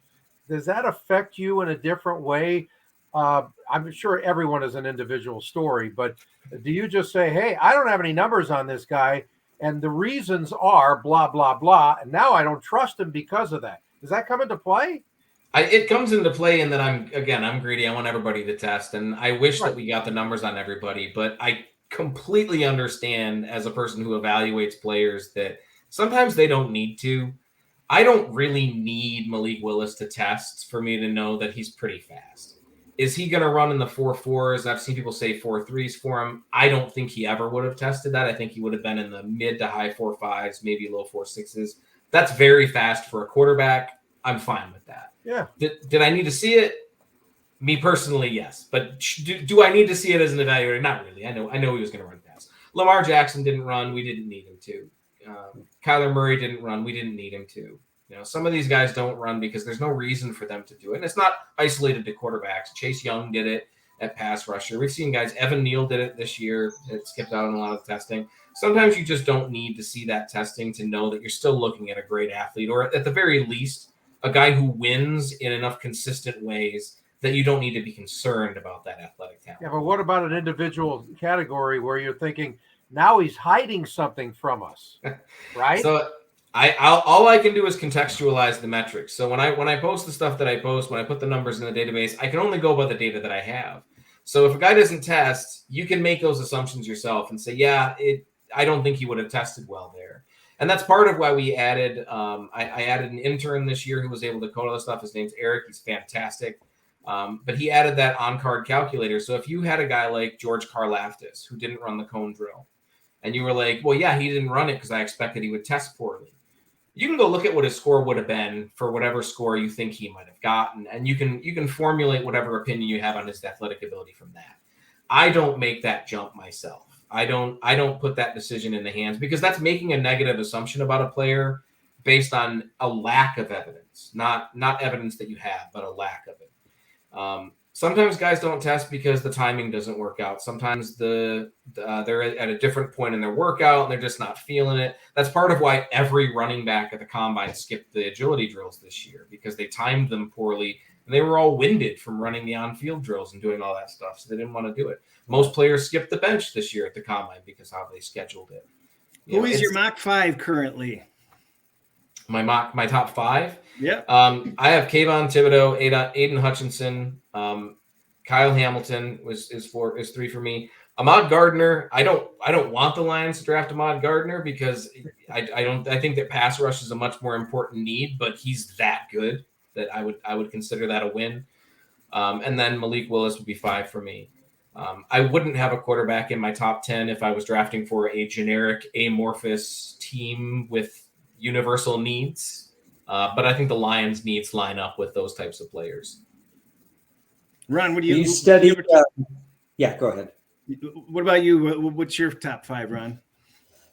does that affect you in a different way? I'm sure everyone is an individual story, but do you just say, hey, I don't have any numbers on this guy, and the reasons are blah, blah, blah, and now I don't trust him because of that? Does that come into play? It comes into play in that I'm greedy. I want everybody to test, and I wish that we got the numbers on everybody, but I completely understand as a person who evaluates players that sometimes they don't need to. I don't really need Malik Willis to test for me to know that he's pretty fast. Is he going to run in the 4.4s? I've seen people say 4.3s for him. I don't think he ever would have tested that. I think he would have been in the mid to high 4.5s, maybe low 4.6s. That's very fast for a quarterback. I'm fine with that. Yeah. Did I need to see it? Me personally, yes. But do I need to see it as an evaluator? Not really. I know he was going to run fast. Lamar Jackson didn't run. We didn't need him to. Kyler Murray didn't run. We didn't need him to. Some of these guys don't run because there's no reason for them to do it. And it's not isolated to quarterbacks. Chase Young did it at pass rusher. We've seen guys. Evan Neal did it this year. It skipped out on a lot of testing. Sometimes you just don't need to see that testing to know that you're still looking at a great athlete, or at the very least, a guy who wins in enough consistent ways that you don't need to be concerned about that athletic talent. Yeah, but what about an individual category where you're thinking, now he's hiding something from us, right? So all I can do is contextualize the metrics. So when I post the stuff that I post, when I put the numbers in the database, I can only go by the data that I have. So if a guy doesn't test, you can make those assumptions yourself and say, yeah, I don't think he would have tested well there. And that's part of why we added, I added an intern this year who was able to code all this stuff. His name's Eric. He's fantastic. But he added that on-card calculator. So if you had a guy like George Karlaftis who didn't run the cone drill, and you were like, well, yeah, he didn't run it because I expected he would test poorly. You can go look at what his score would have been for whatever score you think he might have gotten, and you can formulate whatever opinion you have on his athletic ability from that. I don't make that jump myself. I don't put that decision in the hands, because that's making a negative assumption about a player based on a lack of evidence, not evidence that you have, but a lack of it. Sometimes guys don't test because the timing doesn't work out. Sometimes they're at a different point in their workout and they're just not feeling it. That's part of why every running back at the combine skipped the agility drills this year, because they timed them poorly and they were all winded from running the on-field drills and doing all that stuff, so they didn't want to do it. Most players skipped the bench this year at the combine because how they scheduled it. Who is your Mach 5 currently? My top 5? Yeah. I have Kayvon Thibodeau, Aiden Hutchinson, Kyle Hamilton is 3 for me. Ahmad Gardner, I don't want the Lions to draft Ahmad Gardner because I think that pass rush is a much more important need, but he's that good that I would consider that a win. And then Malik Willis would be 5 for me. I wouldn't have a quarterback in my top 10 if I was drafting for a generic amorphous team with universal needs. But I think the Lions' needs line up with those types of players. Ron, what do you study? Yeah, go ahead. What about you? What's your top 5, Ron?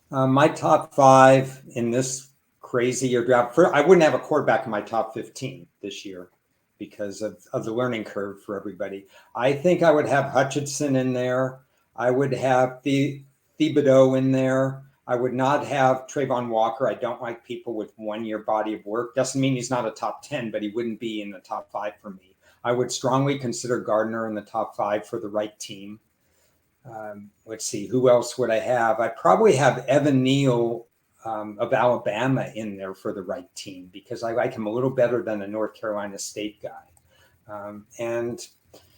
My top 5 in this crazy year draft. I wouldn't have a quarterback in my top 15 this year because of the learning curve for everybody. I think I would have Hutchinson in there. I would have Thibodeau in there. I would not have Trayvon Walker. I don't like people with 1-year body of work. Doesn't mean he's not a top 10, but he wouldn't be in the top 5 for me. I would strongly consider Gardner in the top 5 for the right team. Let's see, who else would I have? I probably have Evan Neal of Alabama in there for the right team because I like him a little better than a North Carolina State guy. And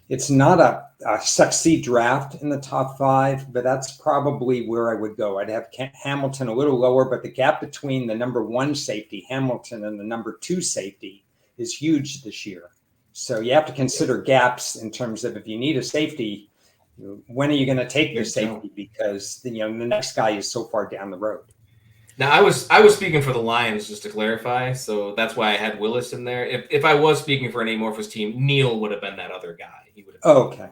it's not a sexy draft in the top 5, but that's probably where I would go. I'd have Hamilton a little lower, but the gap between the number 1 safety, Hamilton, and the number 2 safety is huge this year. So you have to consider gaps in terms of if you need a safety, when are you going to take your safety? Because the next guy is so far down the road. Now, I was speaking for the Lions, just to clarify, so that's why I had Willis in there. If I was speaking for an amorphous team, Neal would have been that other guy. He would have. Okay.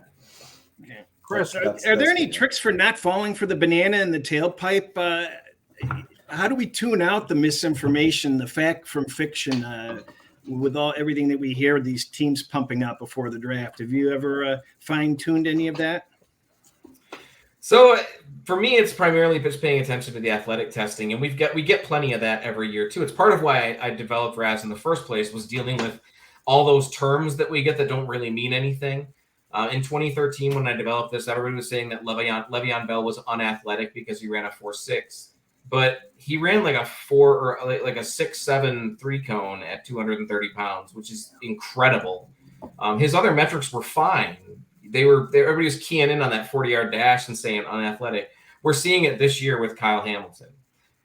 Chris, are there any tricks for not falling for the banana in the tailpipe? How do we tune out the misinformation, the fact from fiction, with everything that we hear these teams pumping out before the draft? Have you ever fine-tuned any of that? So for me, it's primarily just paying attention to the athletic testing, and we get plenty of that every year too. It's part of why I developed RAS in the first place, was dealing with all those terms that we get that don't really mean anything. In 2013, when I developed this, everybody was saying that Le'Veon Bell was unathletic because he ran a 4.6, but he ran like a 6.7 3-cone at 230 pounds, which is incredible. His other metrics were fine. Everybody was keying in on that 40-yard dash and saying unathletic. We're seeing it this year with Kyle Hamilton.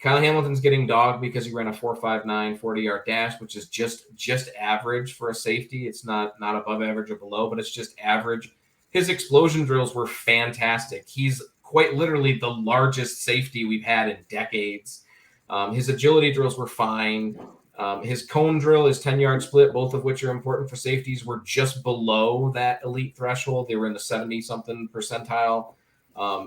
Kyle Hamilton's getting dogged because he ran a 4.59 40-yard dash, which is just average for a safety. It's not above average or below, but it's just average. His explosion drills were fantastic. He's quite literally the largest safety we've had in decades. His agility drills were fine. His cone drill, his 10-yard split, both of which are important for safeties, were just below that elite threshold. They were in the 70-something percentile.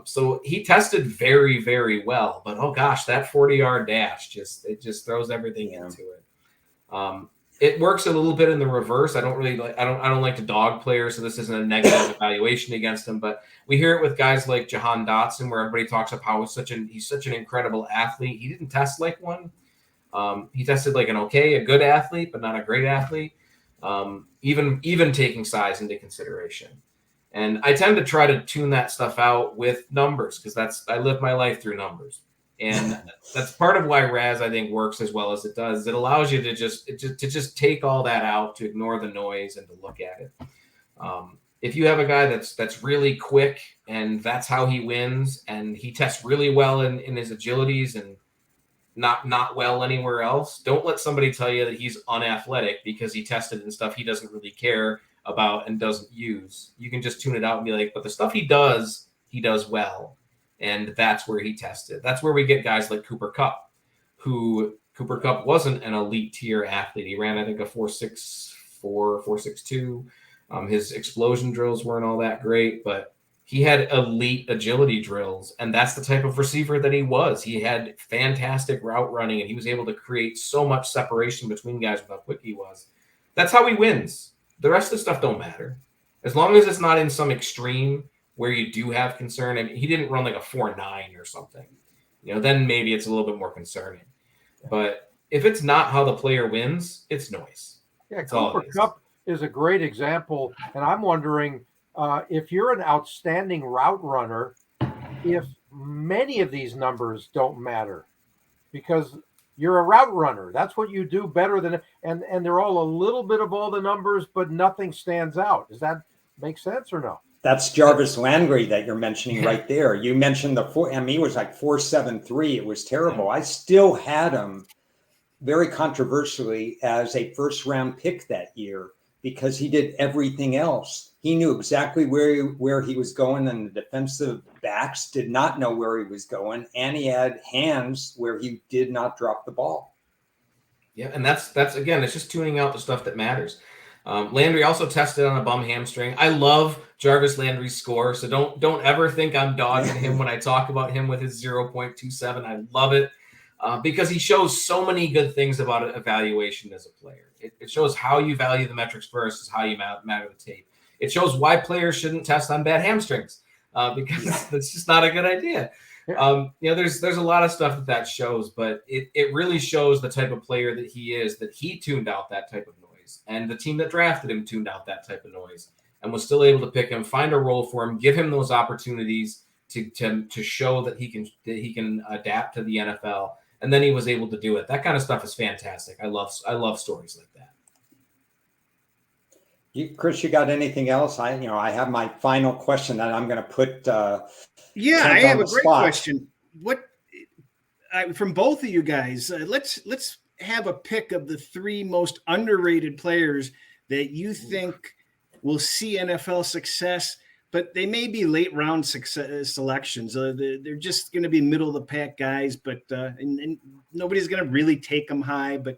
So he tested very, very well. But, oh, gosh, that 40-yard dash, just throws everything into it. It works a little bit in the reverse. I don't like to dog players, so this isn't a negative evaluation against him. But we hear it with guys like Jahan Dotson, where everybody talks about how he's such an incredible athlete. He didn't test like one. He tested like a good athlete, but not a great athlete, even taking size into consideration. And I tend to try to tune that stuff out with numbers, because I live my life through numbers. And that's part of why RAS, I think, works as well as it does. It allows you to just take all that out, to ignore the noise and to look at it. If you have a guy that's really quick and that's how he wins, and he tests really well in his agilities and not well anywhere else, don't let somebody tell you that he's unathletic because he tested in stuff he doesn't really care about and doesn't use. You can just tune it out and be like, but the stuff he does well. And that's where he tested. That's where we get guys like Cooper Kupp, who Cooper Kupp wasn't an elite tier athlete. He ran, I think, a 4.64, 4.62. His explosion drills weren't all that great, but he had elite agility drills, and that's the type of receiver that he was. He had fantastic route running, and he was able to create so much separation between guys with how quick he was. That's how he wins. The rest of the stuff don't matter. As long as it's not in some extreme where you do have concern. I mean, he didn't run like a 4.9 or something. Then maybe it's a little bit more concerning. But if it's not how the player wins, it's noise. Yeah, Cooper Kupp is a great example, and I'm wondering, if you're an outstanding route runner, if many of these numbers don't matter, because you're a route runner. That's what you do better than, and they're all a little bit of all the numbers, but nothing stands out. Does that make sense or no? That's Jarvis Landry that you're mentioning right there. You mentioned he was like 4.73. It was terrible. I still had him very controversially as a first-round pick that year, because he did everything else. He knew exactly where he was going, and the defensive backs did not know where he was going, and he had hands where he did not drop the ball. Yeah, and that's again, it's just tuning out the stuff that matters. Landry also tested on a bum hamstring. I love Jarvis Landry's score, so don't ever think I'm dogging him when I talk about him with his 0.27. I love it. Because he shows so many good things about evaluation as a player. It shows how you value the metrics versus how you matter the tape. It shows why players shouldn't test on bad hamstrings, because that's just not a good idea. There's a lot of stuff that shows, but it really shows the type of player that he is, that he tuned out that type of noise, and the team that drafted him tuned out that type of noise, and was still able to pick him, find a role for him, give him those opportunities to show that he can adapt to the NFL. And then he was able to do it. That kind of stuff is fantastic. I love stories like that. Chris, you got anything else? I have my final question that I'm going to put. I have a great question. From both of you guys, let's have a pick of the three most underrated players that you think will see NFL success but they may be late round selections. They're just going to be middle of the pack guys, but and nobody's going to really take them high. But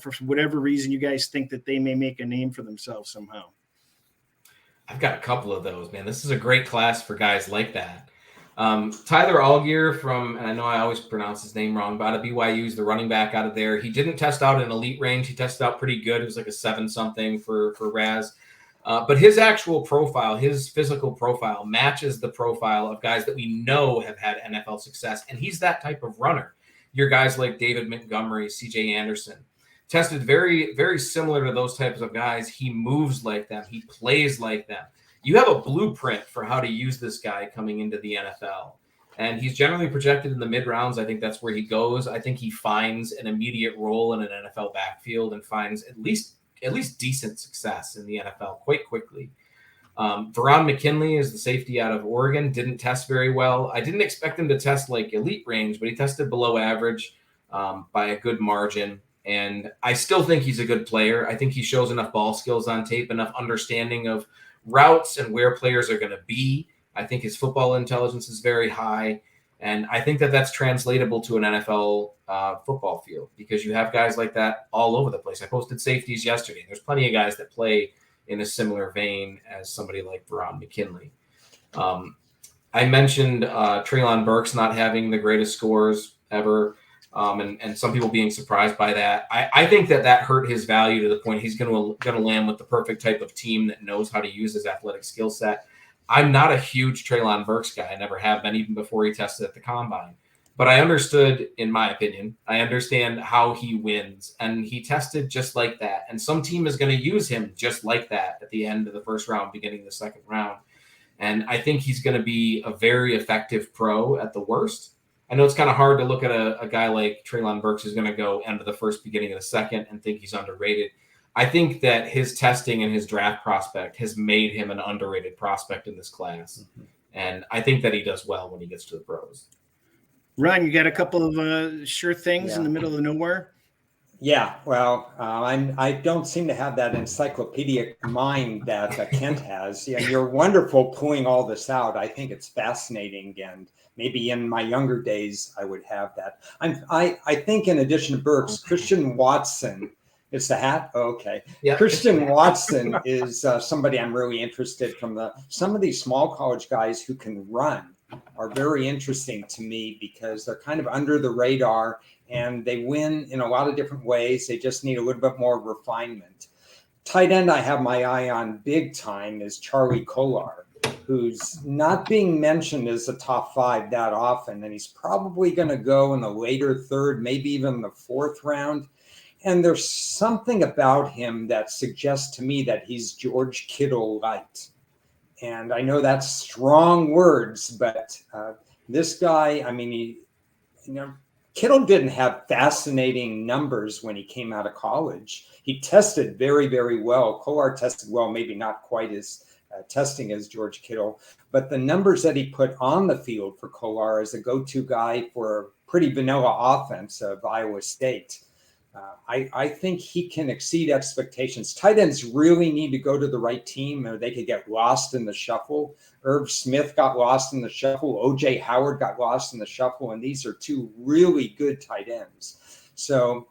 for whatever reason, you guys think that they may make a name for themselves somehow. I've got a couple of those, man. This is a great class for guys like that. Tyler Allgear and I know I always pronounce his name wrong, but out of BYU, is the running back out of there. He didn't test out in elite range. He tested out pretty good. It was like a 7-something for RAS. But his actual profile, his physical profile, matches the profile of guys that we know have had NFL success. And he's that type of runner. Your guys like David Montgomery, CJ Anderson. Tested very, very similar to those types of guys. He moves like them. He plays like them. You have a blueprint for how to use this guy coming into the NFL. And he's generally projected in the mid-rounds. I think that's where he goes. I think he finds an immediate role in an NFL backfield and finds at least decent success in the NFL quite quickly. Veron McKinley is the safety out of Oregon. Didn't test very well. I didn't expect him to test like elite range, but he tested below average by a good margin. And I still think he's a good player. I think he shows enough ball skills on tape, enough understanding of routes and where players are going to be. I think his football intelligence is very high. And I think that that's translatable to an NFL football field because you have guys like that all over the place. I posted safeties yesterday. There's plenty of guys that play in a similar vein as somebody like Veron McKinley. I mentioned Treylon Burks not having the greatest scores ever. And some people being surprised by that. I think that hurt his value to the point he's going to land with the perfect type of team that knows how to use his athletic skill set. I'm not a huge Treylon Burks guy. I never have been, even before he tested at the combine. But I understood, in my opinion, I understand how he wins. And he tested just like that. And some team is going to use him just like that at the end of the first round, beginning of the second round. And I think he's going to be a very effective pro at the worst. I know it's kind of hard to look at a guy like Treylon Burks who's going to go end of the first, beginning of the second and think he's underrated. I think that his testing and his draft prospect has made him an underrated prospect in this class. Mm-hmm. And I think that he does well when he gets to the pros. Ron, you got a couple of sure things in the middle of nowhere? Yeah, well, I don't seem to have that encyclopedic mind that Kent has. Yeah, you're wonderful pulling all this out. I think it's fascinating, and maybe in my younger days I would have that. I think in addition to Burks, Christian Watson. It's the hat? Oh, okay. Yep. Christian Watson is somebody I'm really interested from some of these small college guys who can run are very interesting to me because they're kind of under the radar and they win in a lot of different ways. They just need a little bit more refinement. Tight end I have my eye on big time is Charlie Kolar, who's not being mentioned as a top 5 that often. And he's probably going to go in the later third, maybe even the 4th round. And there's something about him that suggests to me that he's George Kittle light. And I know that's strong words, but this guy, I mean, Kittle didn't have fascinating numbers when he came out of college. He tested very, very well. Kolar tested well, maybe not quite as testing as George Kittle, but the numbers that he put on the field for Kolar as a go-to guy for a pretty vanilla offense of Iowa State, I think he can exceed expectations. Tight ends really need to go to the right team or they could get lost in the shuffle. Irv Smith got lost in the shuffle. O.J. Howard got lost in the shuffle. And these are 2 really good tight ends. So,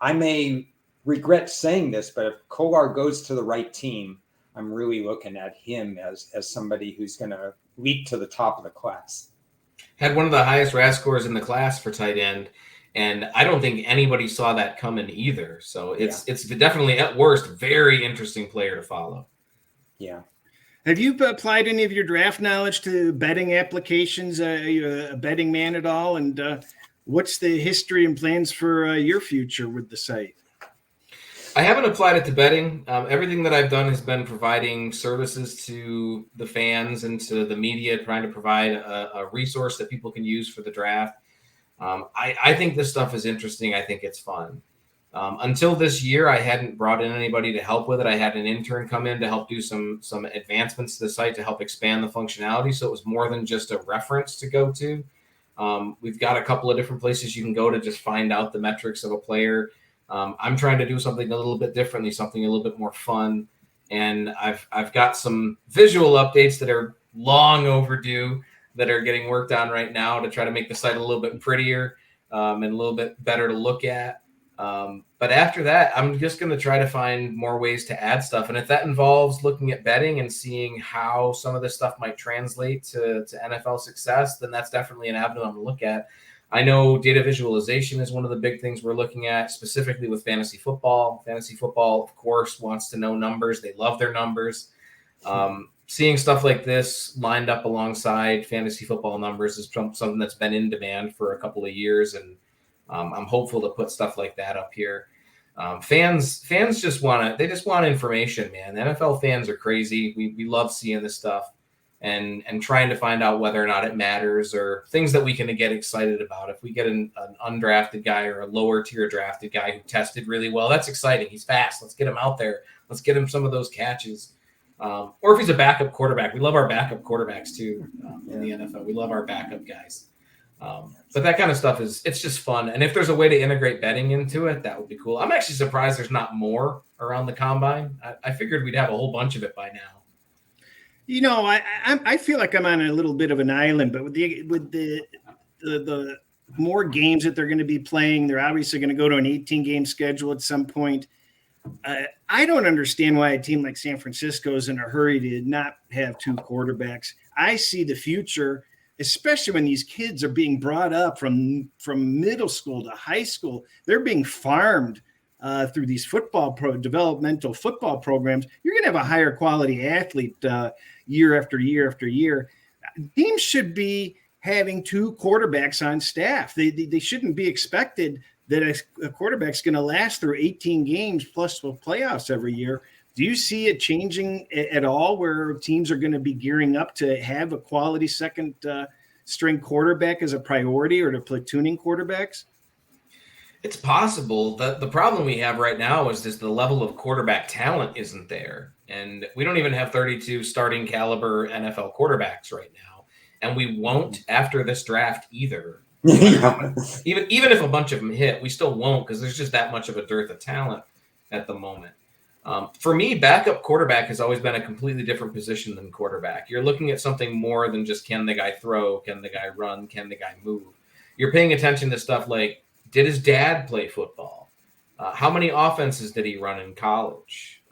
I may regret saying this, but if Kolar goes to the right team, I'm really looking at him as somebody who's going to leap to the top of the class. Had one of the highest RAS scores in the class for tight end. And I don't think anybody saw that coming either. So it's definitely, at worst, very interesting player to follow. Yeah. Have you applied any of your draft knowledge to betting applications? Are you a betting man at all? And what's the history and plans for your future with the site? I haven't applied it to betting. Everything that I've done has been providing services to the fans and to the media, trying to provide a resource that people can use for the draft. I think this stuff is interesting. I think it's fun. Until this year, I hadn't brought in anybody to help with it. I had an intern come in to help do some advancements to the site to help expand the functionality. So it was more than just a reference to go to. We've got a couple of different places you can go to just find out the metrics of a player. I'm trying to do something a little bit differently, something a little bit more fun. And I've got some visual updates that are long overdue that are getting worked on right now to try to make the site a little bit prettier and a little bit better to look at. But after that, I'm just going to try to find more ways to add stuff. And if that involves looking at betting and seeing how some of this stuff might translate to NFL success, then that's definitely an avenue I'm going to look at. I know data visualization is one of the big things we're looking at, specifically with fantasy football. Fantasy football, of course, wants to know numbers. They love their numbers. Seeing stuff like this lined up alongside fantasy football numbers is something that's been in demand for a couple of years, and I'm hopeful to put stuff like that up here. Fans just want information, man. The NFL fans are crazy. We love seeing this stuff and trying to find out whether or not it matters or things that we can get excited about. If we get an undrafted guy or a lower tier drafted guy who tested really well, that's exciting. He's fast. Let's get him out there. Let's get him some of those catches. Or if he's a backup quarterback, we love our backup quarterbacks too in the NFL. We love our backup guys. But that kind of stuff it's just fun. And if there's a way to integrate betting into it, that would be cool. I'm actually surprised there's not more around the combine. I figured we'd have a whole bunch of it by now. You know, I feel like I'm on a little bit of an island, but with the more games that they're going to be playing, they're obviously going to go to an 18-game schedule at some point. I don't understand why a team like San Francisco is in a hurry to not have two quarterbacks. I see the future, especially when these kids are being brought up from middle school to high school. They're being farmed through these developmental football programs. You're going to have a higher quality athlete year after year after year. Teams should be having two quarterbacks on staff. They shouldn't be expected that a quarterback's going to last through 18 games plus the playoffs every year. Do you see it changing at all where teams are going to be gearing up to have a quality second string quarterback as a priority or to platooning quarterbacks? It's possible. The problem we have right now is just the level of quarterback talent isn't there. And we don't even have 32 starting caliber NFL quarterbacks right now. And we won't after this draft either. Even if a bunch of them hit, we still won't because there's just that much of a dearth of talent at the moment. For me, backup quarterback has always been a completely different position than quarterback. You're looking at something more than just can the guy throw, can the guy run, can the guy move. You're paying attention to stuff like, did his dad play football? How many offenses did he run in college?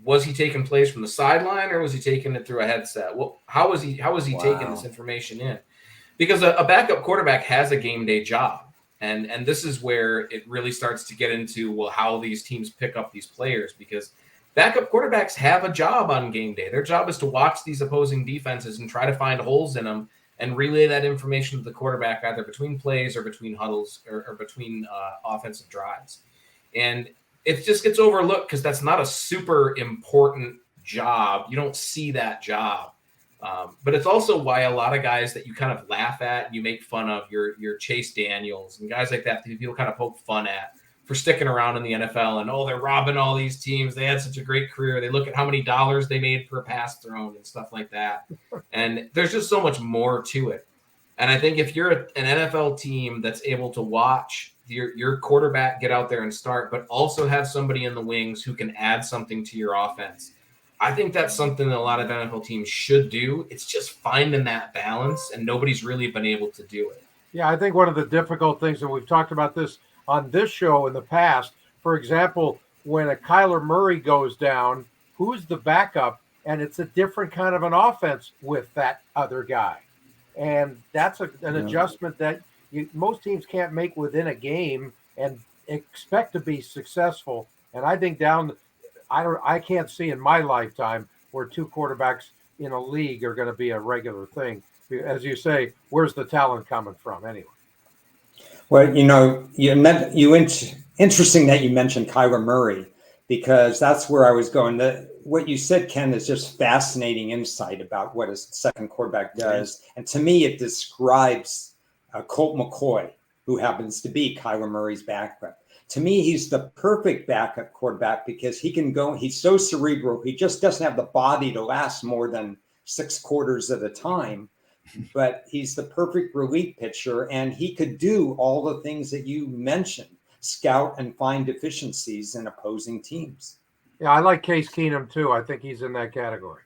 Was he taking plays from the sideline or was he taking it through a headset? Well, how was he taking this information in? Because a backup quarterback has a game day job. And this is where it really starts to get into, well, how these teams pick up these players, because backup quarterbacks have a job on game day. Their job is to watch these opposing defenses and try to find holes in them and relay that information to the quarterback, either between plays or between huddles or between offensive drives. And it just gets overlooked because that's not a super important job. You don't see that job. But it's also why a lot of guys that you kind of laugh at and you make fun of, your Chase Daniels and guys like that people kind of poke fun at for sticking around in the NFL and, they're robbing all these teams. They had such a great career. They look at how many dollars they made per pass thrown and stuff like that. And there's just so much more to it. And I think if you're an NFL team that's able to watch your quarterback get out there and start, but also have somebody in the wings who can add something to your offense, I think that's something that a lot of NFL teams should do. It's just finding that balance, and nobody's really been able to do it. Yeah, I think one of the difficult things, and we've talked about this on this show in the past, for example, when a Kyler Murray goes down, who's the backup? And it's a different kind of an offense with that other guy. And that's an adjustment that most teams can't make within a game and expect to be successful. And I think I can't see in my lifetime where two quarterbacks in a league are going to be a regular thing. As you say, where's the talent coming from anyway? Well, interesting that you mentioned Kyler Murray, because that's where I was going. What you said, Ken, is just fascinating insight about what a second quarterback does. And to me, it describes Colt McCoy, who happens to be Kyler Murray's backup. To me, he's the perfect backup quarterback because he can go. He's so cerebral. He just doesn't have the body to last more than 6 quarters at a time. But he's the perfect relief pitcher, and he could do all the things that you mentioned, scout and find deficiencies in opposing teams. Yeah, I like Case Keenum too. I think he's in that category.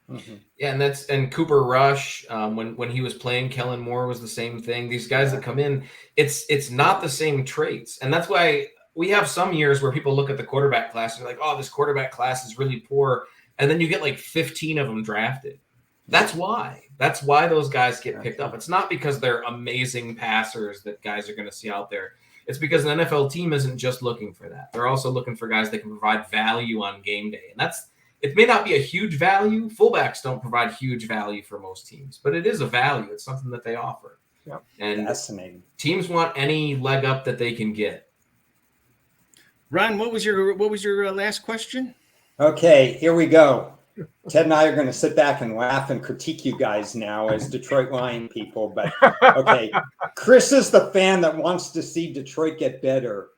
Mhm. Yeah, and Cooper Rush, when he was playing, Kellen Moore was the same thing. These guys that come in, it's not the same traits, and that's why we have some years where people look at the quarterback class and they're like, oh, this quarterback class is really poor, and then you get like 15 of them drafted. That's why those guys get picked up. It's not because they're amazing passers that guys are going to see out there. It's because an NFL team isn't just looking for that. They're also looking for guys that can provide value on game day. And it may not be a huge value. Fullbacks don't provide huge value for most teams, but it is a value. It's something that they offer. Yep. And Fascinating. teams want any leg up that they can get. Ron, what was your last question? Okay, here we go. Ted and I are going to sit back and laugh and critique you guys now as Detroit Lion people. But okay, Chris is the fan that wants to see Detroit get better.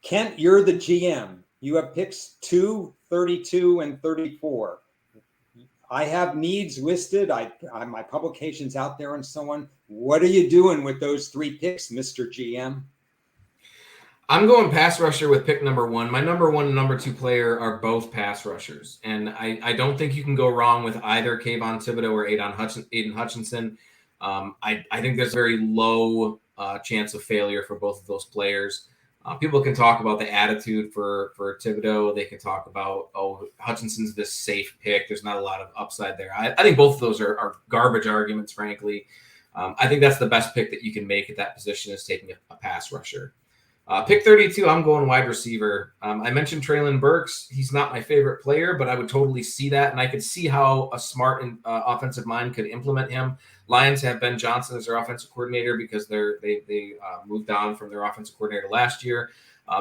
Kent, you're the GM. You have picks 2, 32, and 34. I have needs listed. I my publication's out there and so on. What are you doing with those 3 picks, Mr. GM? I'm going pass rusher with pick number 1. My number 1 and number 2 player are both pass rushers. And I don't think you can go wrong with either Kayvon Thibodeau or Aiden Hutchinson. I think there's a very low chance of failure for both of those players. People can talk about the attitude for Thibodeau. They can talk about, Hutchinson's this safe pick. There's not a lot of upside there. I think both of those are garbage arguments, frankly. I think that's the best pick that you can make at that position is taking a pass rusher. Pick 32, I'm going wide receiver. I mentioned Treylon Burks. He's not my favorite player, but I would totally see that, and I could see how a smart offensive mind could implement him. Lions have Ben Johnson as their offensive coordinator because they moved on from their offensive coordinator last year.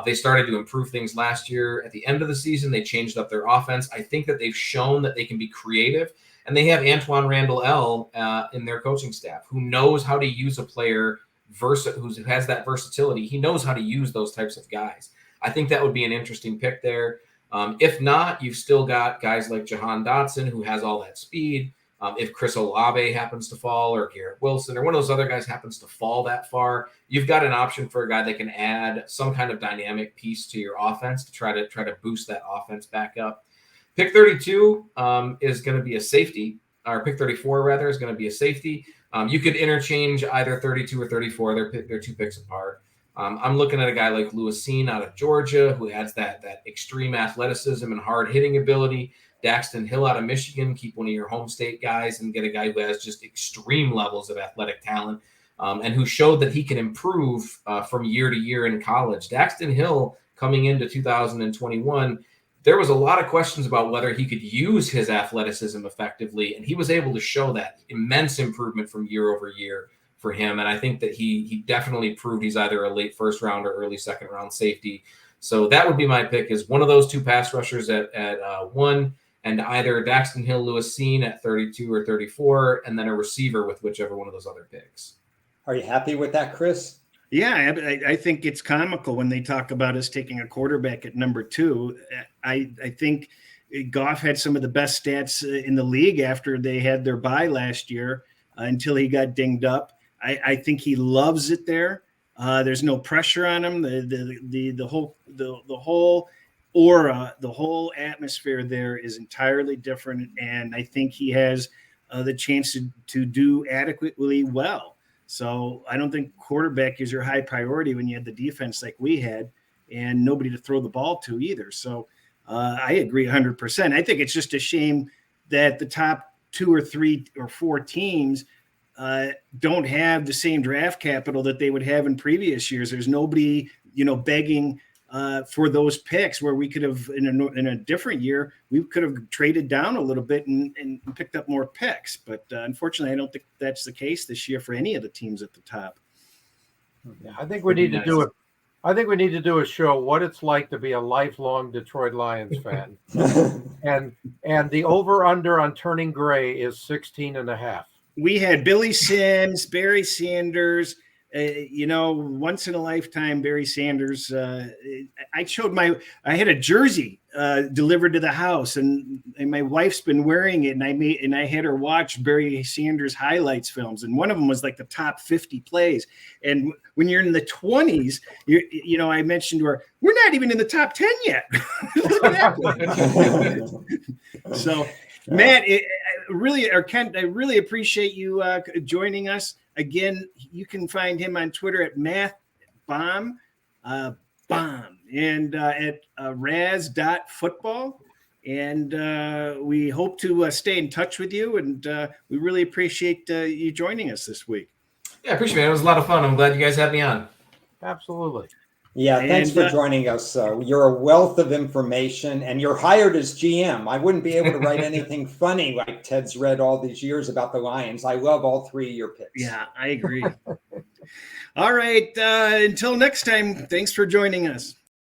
They started to improve things last year. At the end of the season, they changed up their offense. I think that they've shown that they can be creative, and they have Antoine Randall L. In their coaching staff who knows how to use a player who has that versatility. He knows how to use those types of guys. I think that would be an interesting pick there. If not, you've still got guys like Jahan Dotson, who has all that speed. If Chris Olave happens to fall, or Garrett Wilson, or one of those other guys happens to fall that far, you've got an option for a guy that can add some kind of dynamic piece to your offense to try to boost that offense back up. Pick 32 is going to be a safety, or pick 34 rather is going to be a safety. You could interchange either 32 or 34. They're 2 picks apart. I'm looking at a guy like Lewis Seen out of Georgia who has that extreme athleticism and hard hitting ability. Daxton Hill out of Michigan, keep one of your home state guys and get a guy who has just extreme levels of athletic talent and who showed that he can improve from year to year in college. Daxton Hill coming into 2021, there was a lot of questions about whether he could use his athleticism effectively, and he was able to show that immense improvement from year over year for him. And I think that he definitely proved he's either a late first round or early second round safety. So that would be my pick, is one of those 2 pass rushers at 1, and either Daxton Hill, Lewis Seen at 32 or 34, and then a receiver with whichever one of those other picks. Are you happy with that, Chris? Yeah, I think it's comical when they talk about us taking a quarterback at number 2. I think Goff had some of the best stats in the league after they had their bye last year until he got dinged up. I think he loves it there. There's no pressure on him. The whole aura, the whole atmosphere there is entirely different, and I think he has the chance to do adequately well. So I don't think quarterback is your high priority when you had the defense like we had and nobody to throw the ball to either. So I agree 100%. I think it's just a shame that the top 2 or 3 or 4 teams don't have the same draft capital that they would have in previous years. There's nobody, begging for those picks where we could have in a different year, we could have traded down a little bit and picked up more picks. But unfortunately, I don't think that's the case this year for any of the teams at the top. Yeah, I think we need to do it. I think we need to do a show what it's like to be a lifelong Detroit Lions fan. and the over-under on turning gray is 16.5. We had Billy Sims, Barry Sanders, once in a lifetime, Barry Sanders. I had a jersey delivered to the house, and my wife's been wearing it, and I had her watch Barry Sanders highlights films, and one of them was like the top 50 plays. And when you're in the 20s, you know, I mentioned to her, we're not even in the top 10 yet. Look at that. So, Matt, Kent, I really appreciate you joining us again. You can find him on Twitter at mathbomb. And at RAS.Football. And we hope to stay in touch with you. And we really appreciate you joining us this week. Yeah, I appreciate it. It was a lot of fun. I'm glad you guys had me on. Absolutely. Yeah, thanks for joining us. You're a wealth of information, and you're hired as GM. I wouldn't be able to write anything funny like Ted's read all these years about the Lions. I love all three of your picks. Yeah, I agree. All right. Until next time, thanks for joining us.